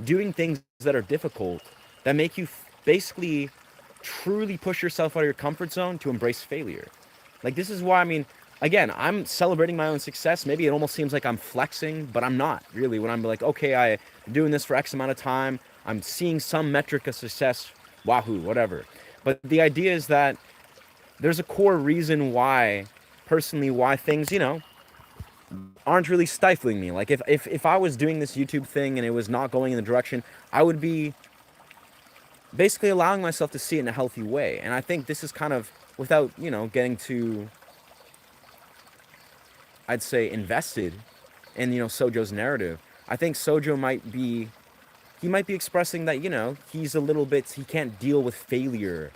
doing things that are difficult, that make you basically truly push yourself out of your comfort zone to embrace failure. Like, this is why, again, I'm celebrating my own success. Maybe it almost seems like I'm flexing, but I'm not really. When I'm like, okay, I'm doing this for X amount of time, I'm seeing some metric of success, wahoo, whatever. But the idea is that there's a core reason why, personally, why things, aren't really stifling me. Like, if I was doing this YouTube thing and it was not going in the direction, I would be basically allowing myself to see it in a healthy way. And I think this is kind of, without, getting too, I'd say, invested in, Sojo's narrative, I think Sojo might be expressing that, he's a little bit, he can't deal with failure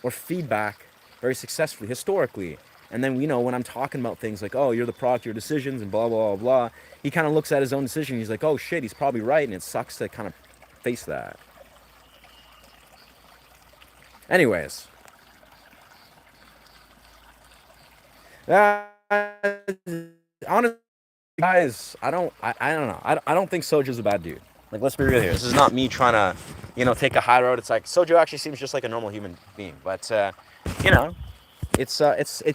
or feedback very successfully, historically. And then, when I'm talking about things like, oh, you're the product of your decisions and blah, blah, blah, blah, he kind of looks at his own decision. He's like, oh, shit, he's probably right. And it sucks to kind of face that. Anyways. Honestly, guys, I don't know. I don't think Sojo's a bad dude. Like, let's be real here. This is not me trying to, take a high road. It's like, Sojo actually seems just like a normal human being. But, it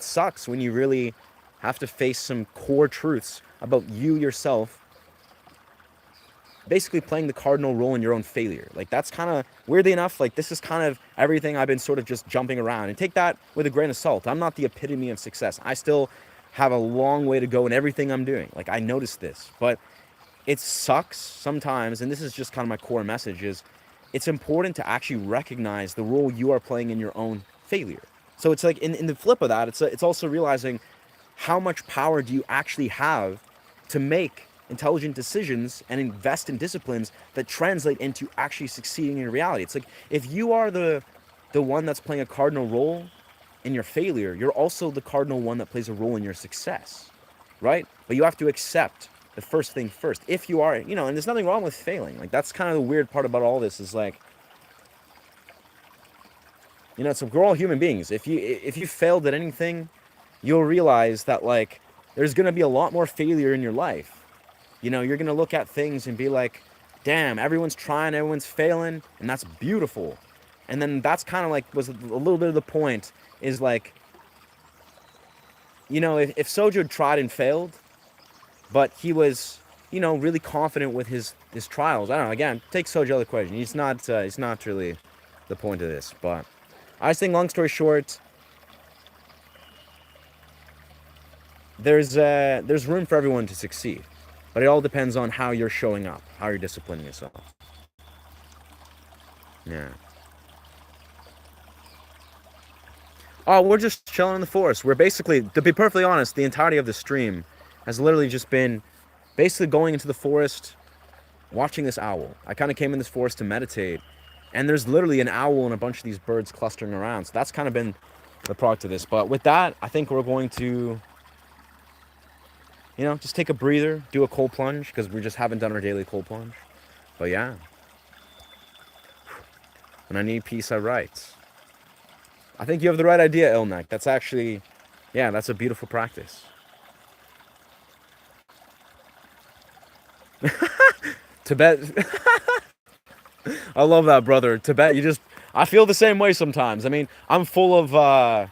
sucks when you really have to face some core truths about you yourself, basically playing the cardinal role in your own failure. Like, that's kind of, weirdly enough, like, this is kind of everything I've been sort of just jumping around. And take that with a grain of salt. I'm not the epitome of success. I still have a long way to go in everything I'm doing. Like, I noticed this. But it sucks sometimes, and this is just kind of my core message, is it's important to actually recognize the role you are playing in your own failure. So it's like, in the flip of that, it's also realizing how much power do you actually have to make intelligent decisions and invest in disciplines that translate into actually succeeding in reality. It's like, if you are the one that's playing a cardinal role in your failure, you're also the cardinal one that plays a role in your success, right? But you have to accept the first thing first. If you are, and there's nothing wrong with failing. Like, that's kind of the weird part about all this, is like, so we're all human beings. If you failed at anything, you'll realize that, like, there's going to be a lot more failure in your life. You're going to look at things and be like, damn, everyone's trying, everyone's failing, and that's beautiful. And then that's kind of like was a little bit of the point is like, if Sojo tried and failed, but he was, really confident with his trials. I don't know. Again, take Sojo out of the question. He's not really the point of this. But I just think, long story short, there's room for everyone to succeed, but it all depends on how you're showing up, how you're disciplining yourself. Yeah. Oh, we're just chilling in the forest. We're basically, to be perfectly honest, the entirety of the stream has literally just been basically going into the forest, watching this owl. I kind of came in this forest to meditate, and there's literally an owl and a bunch of these birds clustering around. So that's kind of been the product of this. But with that, I think we're going to, just take a breather, do a cold plunge, because we just haven't done our daily cold plunge. But yeah. When I need peace, I write. I think you have the right idea, Ilnek. That's actually, that's a beautiful practice. Tibet. I love that, brother. Tibet, I feel the same way sometimes. I mean, I'm full of,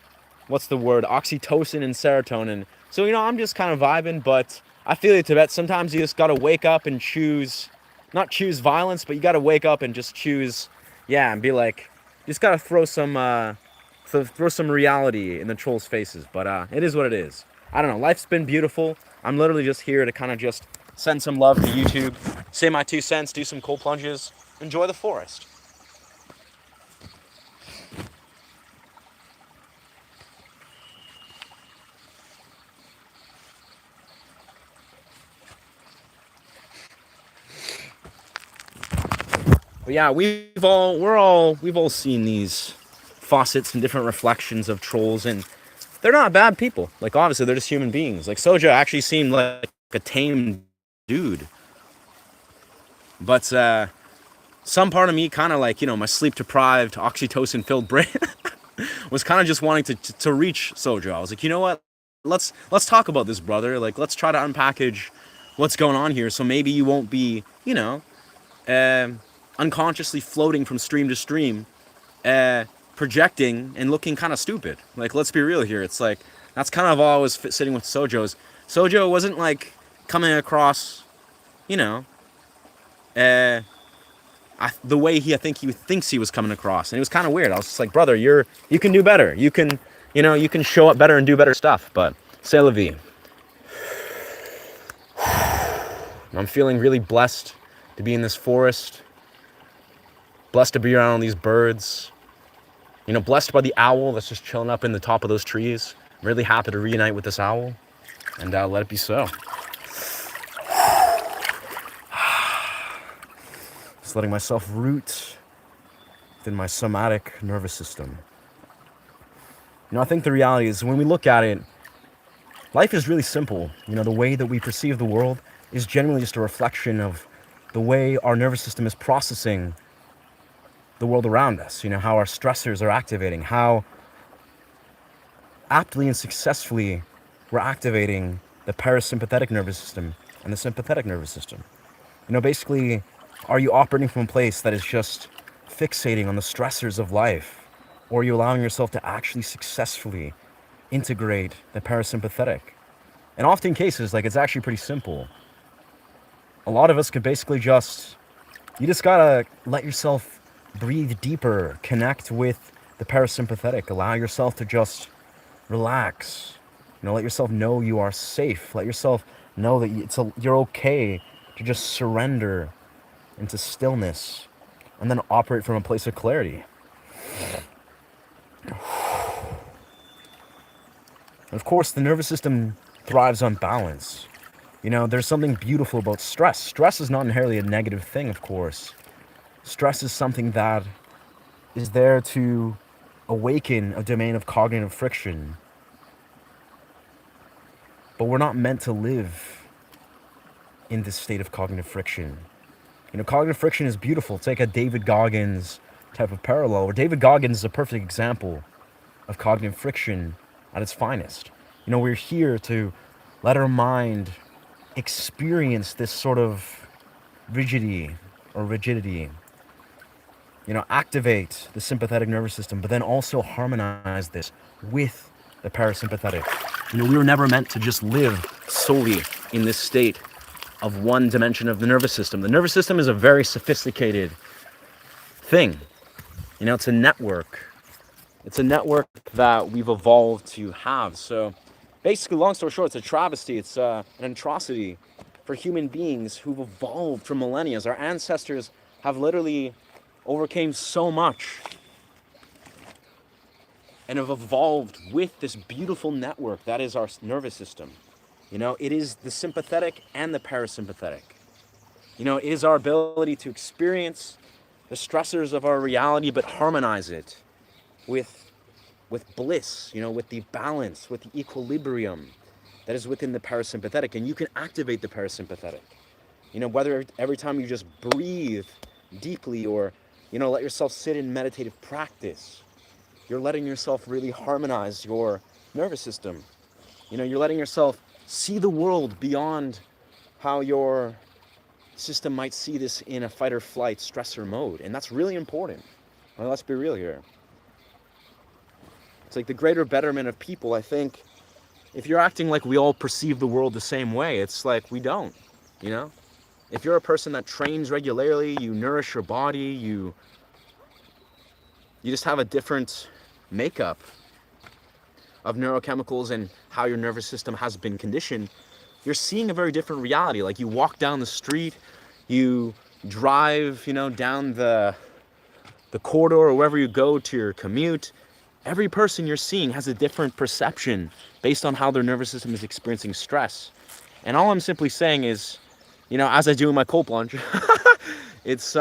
what's the word? Oxytocin and serotonin. So, I'm just kind of vibing, but I feel you, Tibet. Sometimes you just got to wake up and not choose violence, but you got to wake up and just choose, and be like, you just got to throw some reality in the trolls' faces. But it is what it is. I don't know. Life's been beautiful. I'm literally just here to kind of just send some love to YouTube, say my 2 cents, do some cold plunges, enjoy the forest. But yeah, we've all seen these faucets and different reflections of trolls, and they're not bad people. Like, obviously, they're just human beings. Like, Soja actually seemed like a tame dude. But some part of me, kind of like, my sleep-deprived, oxytocin-filled brain was kind of just wanting to reach Soja. I was like, you know what? Let's talk about this, brother. Like, let's try to unpackage what's going on here, so maybe you won't be, unconsciously floating from stream to stream, projecting and looking kind of stupid. Like, let's be real here. It's like, that's kind of all I was sitting with Sojo's. Sojo wasn't like coming across, the way he thinks he was coming across, and it was kind of weird. I was just like, brother, you can do better. You can show up better and do better stuff. But c'est la vie. I'm feeling really blessed to be in this forest. Blessed to be around all these birds. Blessed by the owl that's just chilling up in the top of those trees. I'm really happy to reunite with this owl. And let it be so. Just letting myself root within my somatic nervous system. I think the reality is, when we look at it, life is really simple. The way that we perceive the world is generally just a reflection of the way our nervous system is processing the world around us. How our stressors are activating, how aptly and successfully we're activating the parasympathetic nervous system and the sympathetic nervous system. Basically, are you operating from a place that is just fixating on the stressors of life, or are you allowing yourself to actually successfully integrate the parasympathetic? In often cases, like, it's actually pretty simple. A lot of us could basically you just gotta let yourself breathe deeper, connect with the parasympathetic, allow yourself to just relax. Let yourself know you are safe. Let yourself know that you're okay to just surrender into stillness and then operate from a place of clarity. Of course, the nervous system thrives on balance. There's something beautiful about stress. Stress is not inherently a negative thing, of course. Stress is something that is there to awaken a domain of cognitive friction. But we're not meant to live in this state of cognitive friction. Cognitive friction is beautiful. It's like a David Goggins type of parallel, where David Goggins is a perfect example of cognitive friction at its finest. We're here to let our mind experience this sort of rigidity, activate the sympathetic nervous system, but then also harmonize this with the parasympathetic. We were never meant to just live solely in this state of one dimension of the nervous system. The nervous system is a very sophisticated thing. It's a network. It's a network that we've evolved to have. So basically, long story short, it's a travesty. It's an atrocity for human beings who've evolved for millennia. Our ancestors have literally overcame so much and have evolved with this beautiful network that is our nervous system. It is the sympathetic and the parasympathetic. It is our ability to experience the stressors of our reality, but harmonize it with bliss, with the balance, with the equilibrium that is within the parasympathetic. And you can activate the parasympathetic. Whether every time you just breathe deeply or, let yourself sit in meditative practice, you're letting yourself really harmonize your nervous system. You're letting yourself see the world beyond how your system might see this in a fight or flight stressor mode. And that's really important. Let's be real here. It's like the greater betterment of people. I think if you're acting like we all perceive the world the same way, it's like we don't, If you're a person that trains regularly, you nourish your body, you just have a different makeup of neurochemicals and how your nervous system has been conditioned, you're seeing a very different reality. Like you walk down the street, you drive, down the corridor or wherever you go to your commute. Every person you're seeing has a different perception based on how their nervous system is experiencing stress. And all I'm simply saying is, as I do in my cold plunge, it's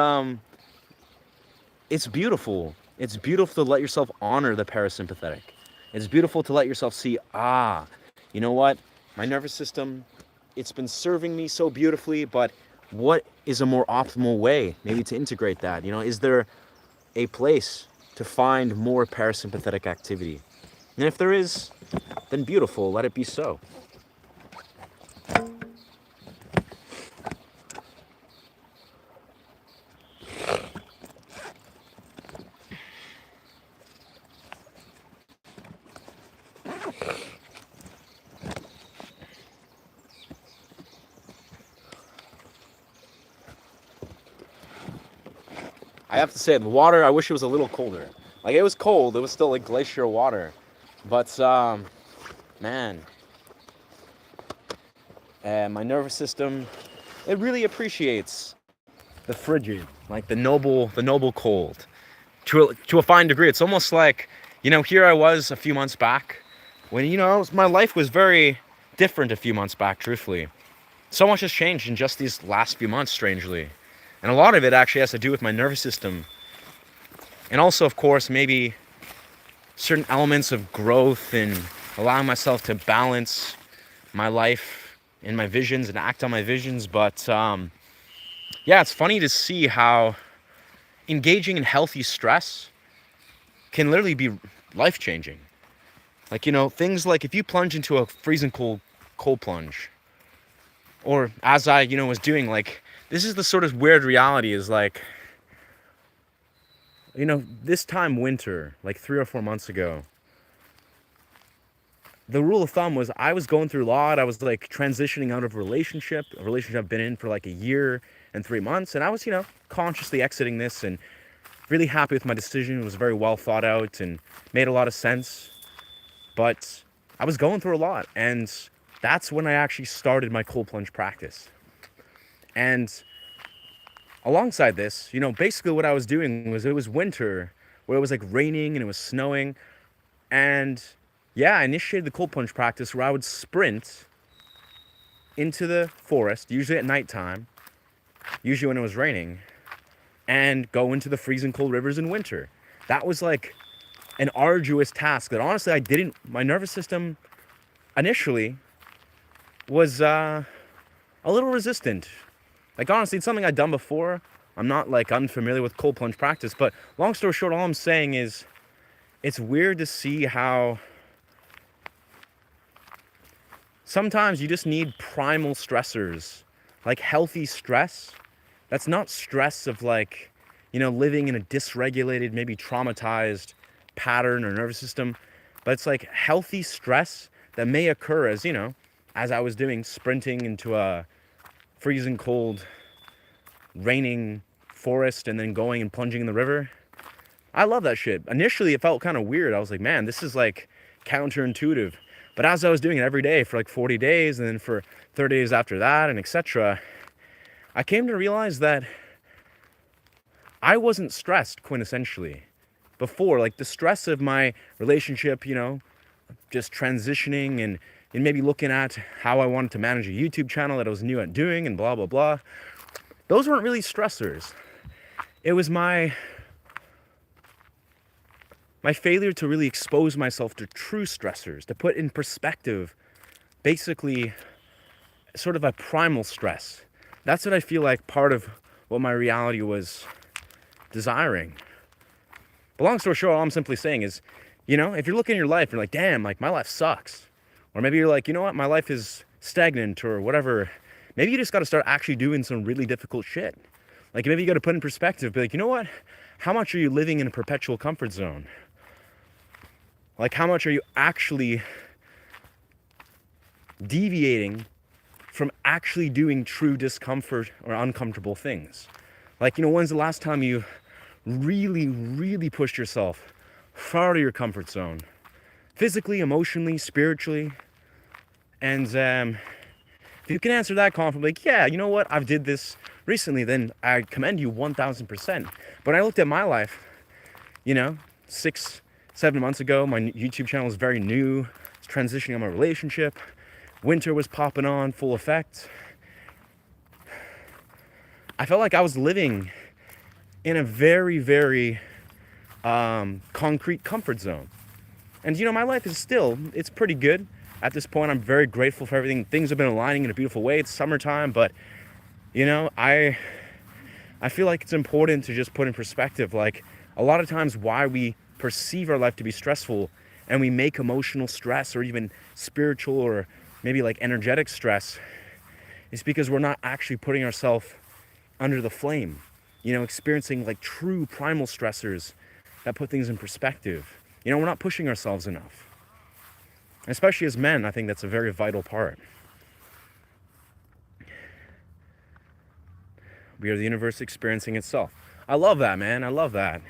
beautiful. It's beautiful to let yourself honor the parasympathetic. It's beautiful to let yourself see, you know what? My nervous system, it's been serving me so beautifully, but what is a more optimal way maybe to integrate that? Is there a place to find more parasympathetic activity? And if there is, then beautiful, let it be so. I have to say, the water, I wish it was a little colder. Like, it was cold. It was still like glacier water. But, man. My nervous system, it really appreciates the frigid, like the noble cold. To a fine degree. It's almost like, here I was a few months back when, my life was very different a few months back, truthfully. So much has changed in just these last few months, strangely. And a lot of it actually has to do with my nervous system. And also, of course, maybe certain elements of growth and allowing myself to balance my life and my visions and act on my visions. But yeah, it's funny to see how engaging in healthy stress can literally be life-changing. Like, things like if you plunge into a freezing cold plunge, or as I, was doing, like, this is the sort of weird reality is like, this time winter, like 3 or 4 months ago, the rule of thumb was I was going through a lot. I was like transitioning out of a relationship I've been in for like a year and 3 months. And I was, consciously exiting this and really happy with my decision. It was very well thought out and made a lot of sense. But I was going through a lot. And that's when I actually started my cold plunge practice. And alongside this, basically what I was doing was, it was winter where it was like raining and it was snowing. And yeah, I initiated the cold plunge practice where I would sprint into the forest, usually at nighttime, usually when it was raining, and go into the freezing cold rivers in winter. That was like an arduous task that honestly my nervous system initially was a little resistant. Like, honestly, it's something I'd done before. I'm not like unfamiliar with cold plunge practice, but long story short, all I'm saying is it's weird to see how sometimes you just need primal stressors, like healthy stress. That's not stress of like, living in a dysregulated, maybe traumatized pattern or nervous system. But it's like healthy stress that may occur as I was doing, sprinting into a freezing cold, raining forest and then going and plunging in the river. I love that shit. Initially, it felt kind of weird. I was like, man, this is like counterintuitive. But as I was doing it every day for like 40 days and then for 30 days after that and etc., I came to realize that I wasn't stressed quintessentially before. Like the stress of my relationship, just transitioning and maybe looking at how I wanted to manage a YouTube channel that I was new at doing and blah, blah, blah. Those weren't really stressors. It was my failure to really expose myself to true stressors, to put in perspective, basically, sort of a primal stress. That's what I feel like part of what my reality was desiring. But long story short, all I'm simply saying is, if you're looking at your life, you're like, damn, like my life sucks. Or maybe you're like, you know what, my life is stagnant or whatever. Maybe you just got to start actually doing some really difficult shit. Like maybe you got to put in perspective, be like, you know what, how much are you living in a perpetual comfort zone? Like how much are you actually deviating from actually doing true discomfort or uncomfortable things? Like, when's the last time you really, really pushed yourself far out of your comfort zone? Physically, emotionally, spiritually. And if you can answer that confidently, like, yeah, you know what, I've did this recently, then I commend you 1000%. But I looked at my life, 6-7 months ago, my YouTube channel was very new. It's transitioning on my relationship. Winter was popping on full effect. I felt like I was living in a very, very concrete comfort zone. And my life is it's pretty good. At this point, I'm very grateful for everything. Things have been aligning in a beautiful way. It's summertime, but I feel like it's important to just put in perspective, like a lot of times why we perceive our life to be stressful and we make emotional stress or even spiritual or maybe like energetic stress is because we're not actually putting ourselves under the flame, experiencing like true primal stressors that put things in perspective. We're not pushing ourselves enough. Especially as men, I think that's a very vital part. We are the universe experiencing itself. I love that, man. I love that.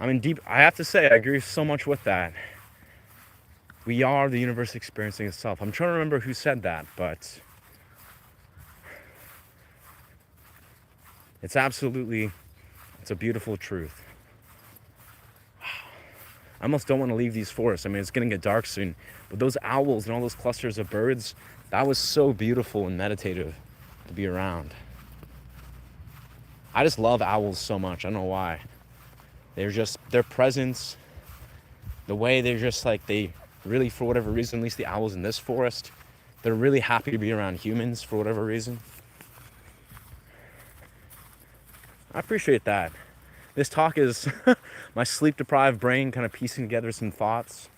I have to say, I agree so much with that. We are the universe experiencing itself. I'm trying to remember who said that, but it's a beautiful truth. I almost don't want to leave these forests. It's going to get dark soon. But those owls and all those clusters of birds, that was so beautiful and meditative to be around. I just love owls so much. I don't know why. Their presence, the way they're just like, they really, for whatever reason, at least the owls in this forest, they're really happy to be around humans for whatever reason. I appreciate that. This talk is my sleep-deprived brain kind of piecing together some thoughts,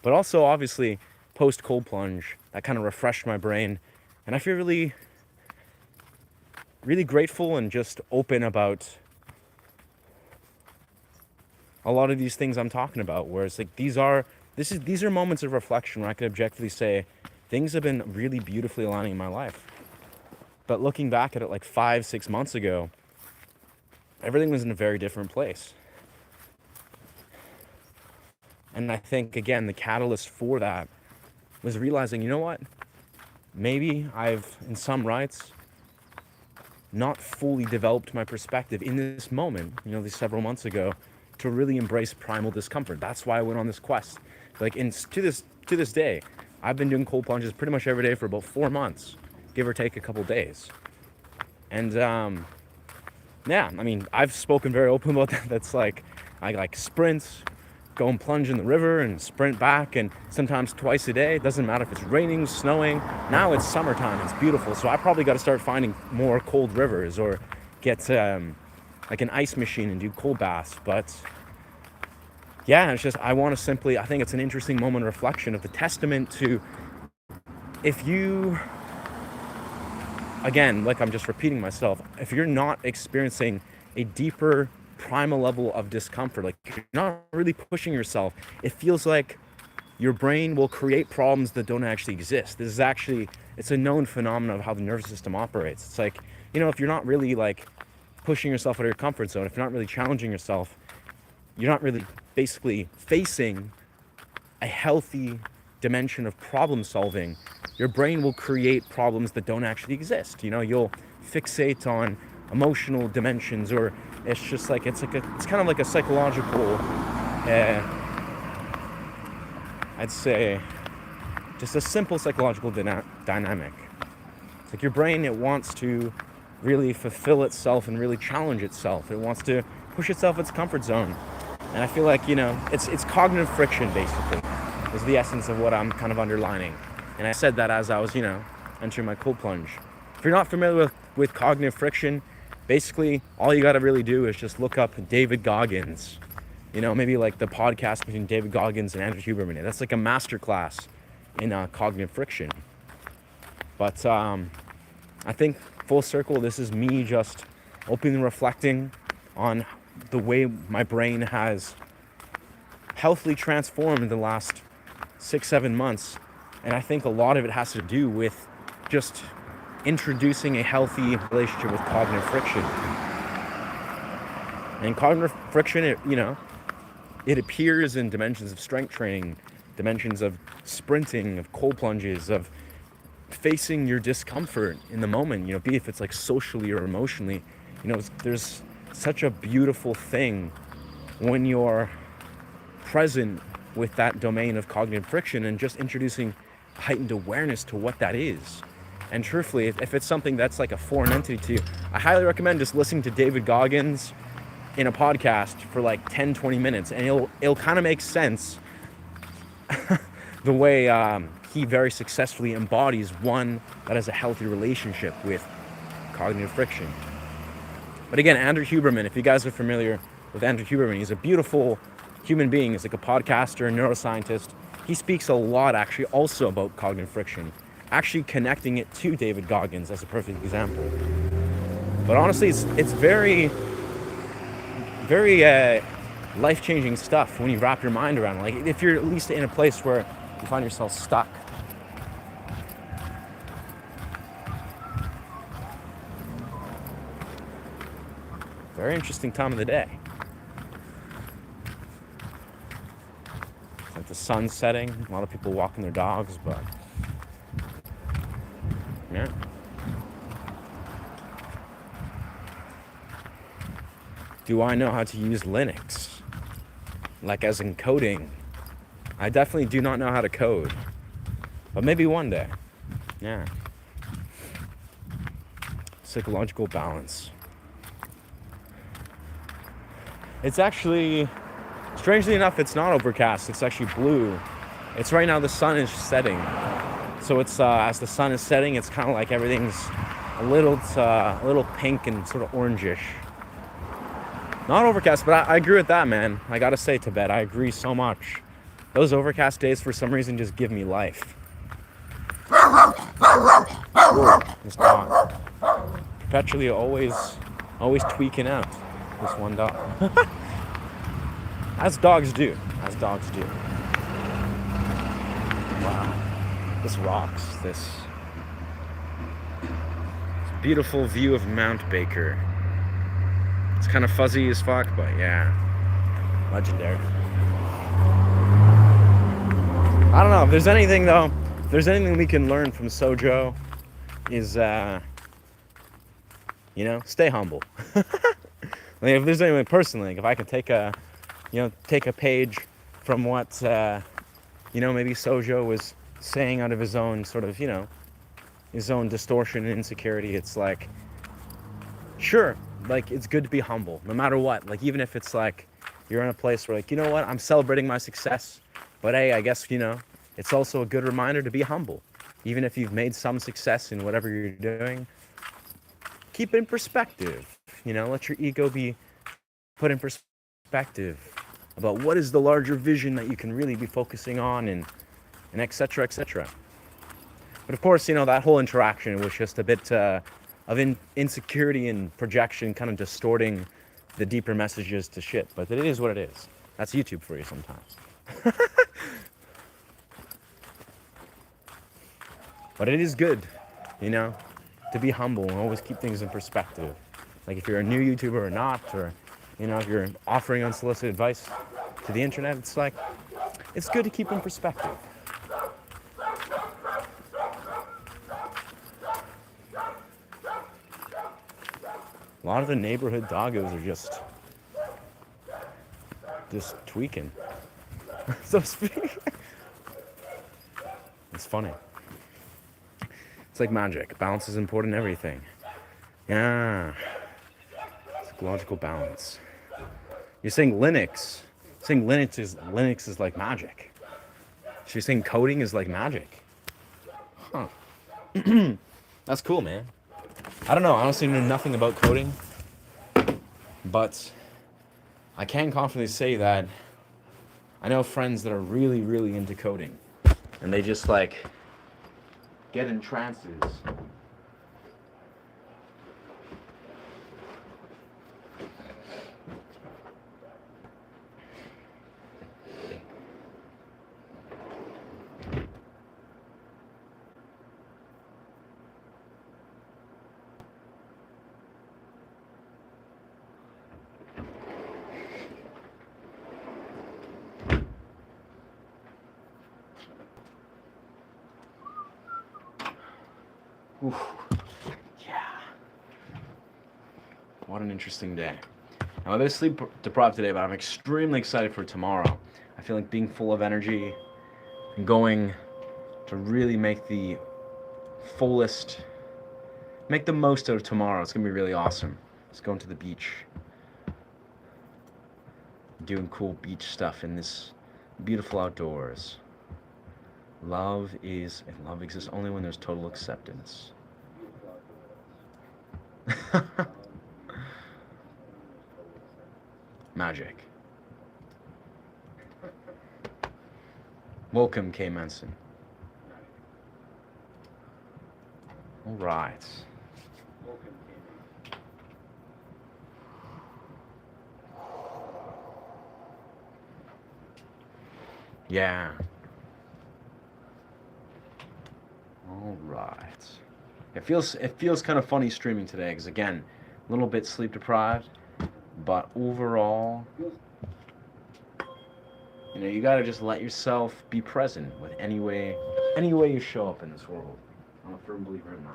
but also obviously post-cold plunge that kind of refreshed my brain, and I feel really, really grateful and just open about a lot of these things I'm talking about. Where it's like these are moments of reflection where I could objectively say things have been really beautifully aligning in my life. But looking back at it like 5-6 months ago, everything was in a very different place. And I think, again, the catalyst for that was realizing, you know what? Maybe I've, in some rights, not fully developed my perspective in this moment, these several months ago, to really embrace primal discomfort. That's why I went on this quest. Like, to this day, I've been doing cold plunges pretty much every day for about 4 months, give or take a couple days. And, yeah, I've spoken very open about that. That's like, I like sprints, go and plunge in the river and sprint back, and sometimes twice a day. It doesn't matter if it's raining, snowing. Now it's summertime, it's beautiful. So I probably got to start finding more cold rivers or get like an ice machine and do cold baths. But yeah, it's just, I think it's an interesting moment of reflection of the testament to, if you, again, like I'm just repeating myself, if you're not experiencing a deeper primal level of discomfort. Like you're not really pushing yourself. It feels like your brain will create problems that don't actually exist. This is actually, it's a known phenomenon of how the nervous system operates. It's like, if you're not really like pushing yourself out of your comfort zone, if you're not really challenging yourself, you're not really basically facing a healthy dimension of problem solving, your brain will create problems that don't actually exist. You'll fixate on emotional dimensions, or it's just like it's kind of like a psychological I'd say just a simple psychological dynamic. It's like your brain, it wants to really fulfill itself and really challenge itself. It wants to push itself its comfort zone. And I feel like, it's cognitive friction, basically, is the essence of what I'm kind of underlining. And I said that as I was, entering my cold plunge. If you're not familiar with cognitive friction, basically all you got to really do is just look up David Goggins. Maybe like the podcast between David Goggins and Andrew Huberman. That's like a masterclass in cognitive friction. But I think full circle, this is me just openly reflecting on the way my brain has healthily transformed in the last 6-7 months. And I think a lot of it has to do with just introducing a healthy relationship with cognitive friction. And cognitive friction, it appears in dimensions of strength training, dimensions of sprinting, of cold plunges, of facing your discomfort in the moment, be if it's like socially or emotionally. There's such a beautiful thing when you're present with that domain of cognitive friction and just introducing heightened awareness to what that is. And truthfully, if it's something that's like a foreign entity to you, I highly recommend just listening to David Goggins in a podcast for like 10-20 minutes, and it'll kind of make sense the way he very successfully embodies one that has a healthy relationship with cognitive friction. But again, Andrew Huberman, if you guys are familiar with Andrew Huberman, he's a beautiful human being. He's like a podcaster, neuroscientist. He speaks a lot actually also about cognitive friction, actually connecting it to David Goggins as a perfect example. But honestly, it's very, very life-changing stuff when you wrap your mind around it. Like if you're at least in a place where you find yourself stuck. Very interesting time of the day. It's like the sun's setting. A lot of people walking their dogs, but yeah. Do I know how to use Linux? Like as in coding? I definitely do not know how to code. But maybe one day. Yeah. Psychological balance. It's actually, strangely enough, it's not overcast. It's actually blue. It's right now the sun is setting. So it's as the sun is setting, it's kind of like everything's a little pink and sort of orangish. Not overcast, but I agree with that, man. I gotta say, Tibet, I agree so much. Those overcast days, for some reason, just give me life. Whoa, this dog. Perpetually always tweaking out. This one dog. As dogs do. Wow. This rocks. This beautiful view of Mount Baker. It's kind of fuzzy as fuck, but yeah. Legendary. I don't know. If there's anything we can learn from Sojo is, stay humble. Like if there's anything personally, like if I could take a page from what, maybe Sojo was saying out of his own sort of, his own distortion and insecurity, it's like, sure, like it's good to be humble, no matter what. Like even if it's like, you're in a place where like, you know what, I'm celebrating my success, but hey, I guess, it's also a good reminder to be humble. Even if you've made some success in whatever you're doing, keep it in perspective. Let your ego be put in perspective about what is the larger vision that you can really be focusing on and et cetera, et cetera. But of course, that whole interaction was just a bit of insecurity and projection kind of distorting the deeper messages to shit. But it is what it is. That's YouTube for you sometimes. But it is good, you know, to be humble and always keep things in perspective. Like if you're a new YouTuber or not, or, you know, if you're offering unsolicited advice to the internet, it's like, it's good to keep in perspective. A lot of the neighborhood doggos are just tweaking, so to speak. It's funny. It's like magic. Balance is important in everything. Yeah. Psychological balance. You're saying Linux. You're saying Linux is like magic. So you're saying coding is like magic. Huh. That's cool, man. I don't know. I honestly know nothing about coding. But I can confidently say that I know friends that are really, really into coding. And they just like get in trances. Oof. Yeah. What an interesting day. I'm a bit sleep deprived today, but I'm extremely excited for tomorrow. I feel like being full of energy and going to really make the fullest, make the most out of tomorrow. It's going to be really awesome. Just going to the beach, doing cool beach stuff in this beautiful outdoors. Love exists only when there's total acceptance. Magic. Welcome, K. Manson. All right. Yeah. All right. It feels kind of funny streaming today because again, a little bit sleep deprived, but overall, you know, you gotta just let yourself be present with any way you show up in this world. I'm a firm believer in that.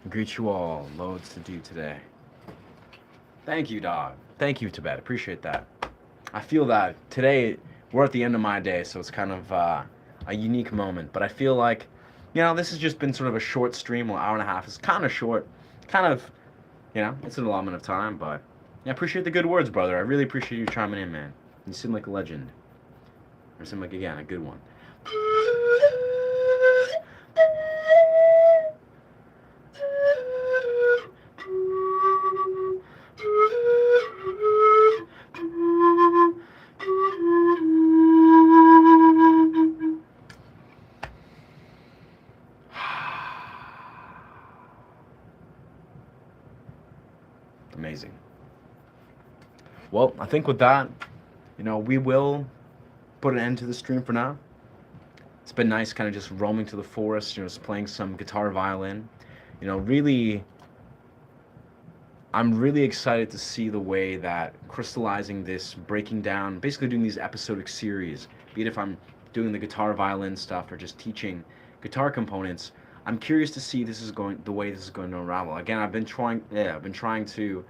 Greet you all. Loads to do today. Thank you, dog. Thank you, Tibet. Appreciate that. I feel that today we're at the end of my day, so it's kind of a unique moment. But I feel like, you know, this has just been sort of a short stream. Well, hour and a half. It's kind of short. Kind of, you know, it's an allotment of time. But yeah, I appreciate the good words, brother. I really appreciate you chiming in, man. You seem like a legend. You seem like, again, a good one. Amazing. Well, I think with that, you know, we will put an end to the stream for now. It's been nice kind of just roaming to the forest, you know, just playing some guitar, violin. You know, really, I'm really excited to see the way that crystallizing this, breaking down, basically doing these episodic series, be it if I'm doing the guitar, violin stuff or just teaching guitar components, I'm curious to see the way this is going to unravel. Again, I've been trying to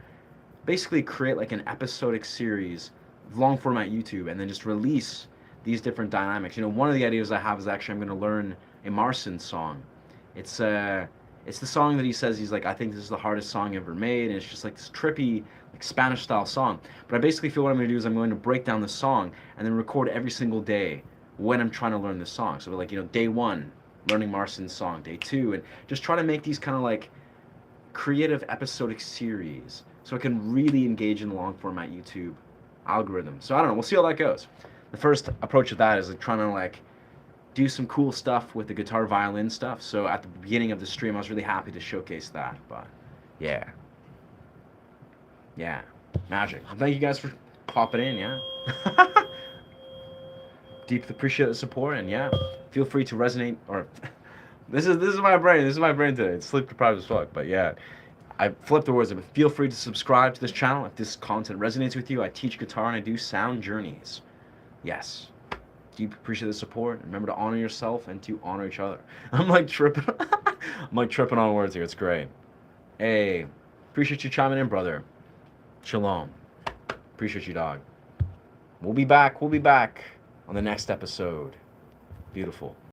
basically create like an episodic series, long format YouTube, and then just release these different dynamics. You know, one of the ideas I have is actually I'm going to learn a Marson song. It's the song that he says he's like, I think this is the hardest song ever made, and it's just like this trippy, like Spanish style song. But I basically feel what I'm going to do is I'm going to break down the song and then record every single day when I'm trying to learn this song. So like, day 1, learning Marston's song, day 2, and just try to make these kind of like creative episodic series so I can really engage in the long format YouTube algorithm. So I don't know, we'll see how that goes. The first approach of that is like trying to like do some cool stuff with the guitar violin stuff. So at the beginning of the stream I was really happy to showcase that. But yeah. Magic. Thank you guys for popping in, yeah. Deeply appreciate the support, and yeah, feel free to resonate or this is my brain. This is my brain today. It's sleep deprived as fuck, but yeah. I flipped the words, but feel free to subscribe to this channel if this content resonates with you. I teach guitar and I do sound journeys. Yes. Deep appreciate the support. Remember to honor yourself and to honor each other. I'm like tripping. I'm like tripping on words here. It's great. Hey, appreciate you chiming in, brother. Shalom. Appreciate you, dog. We'll be back. We'll be back on the next episode. Beautiful.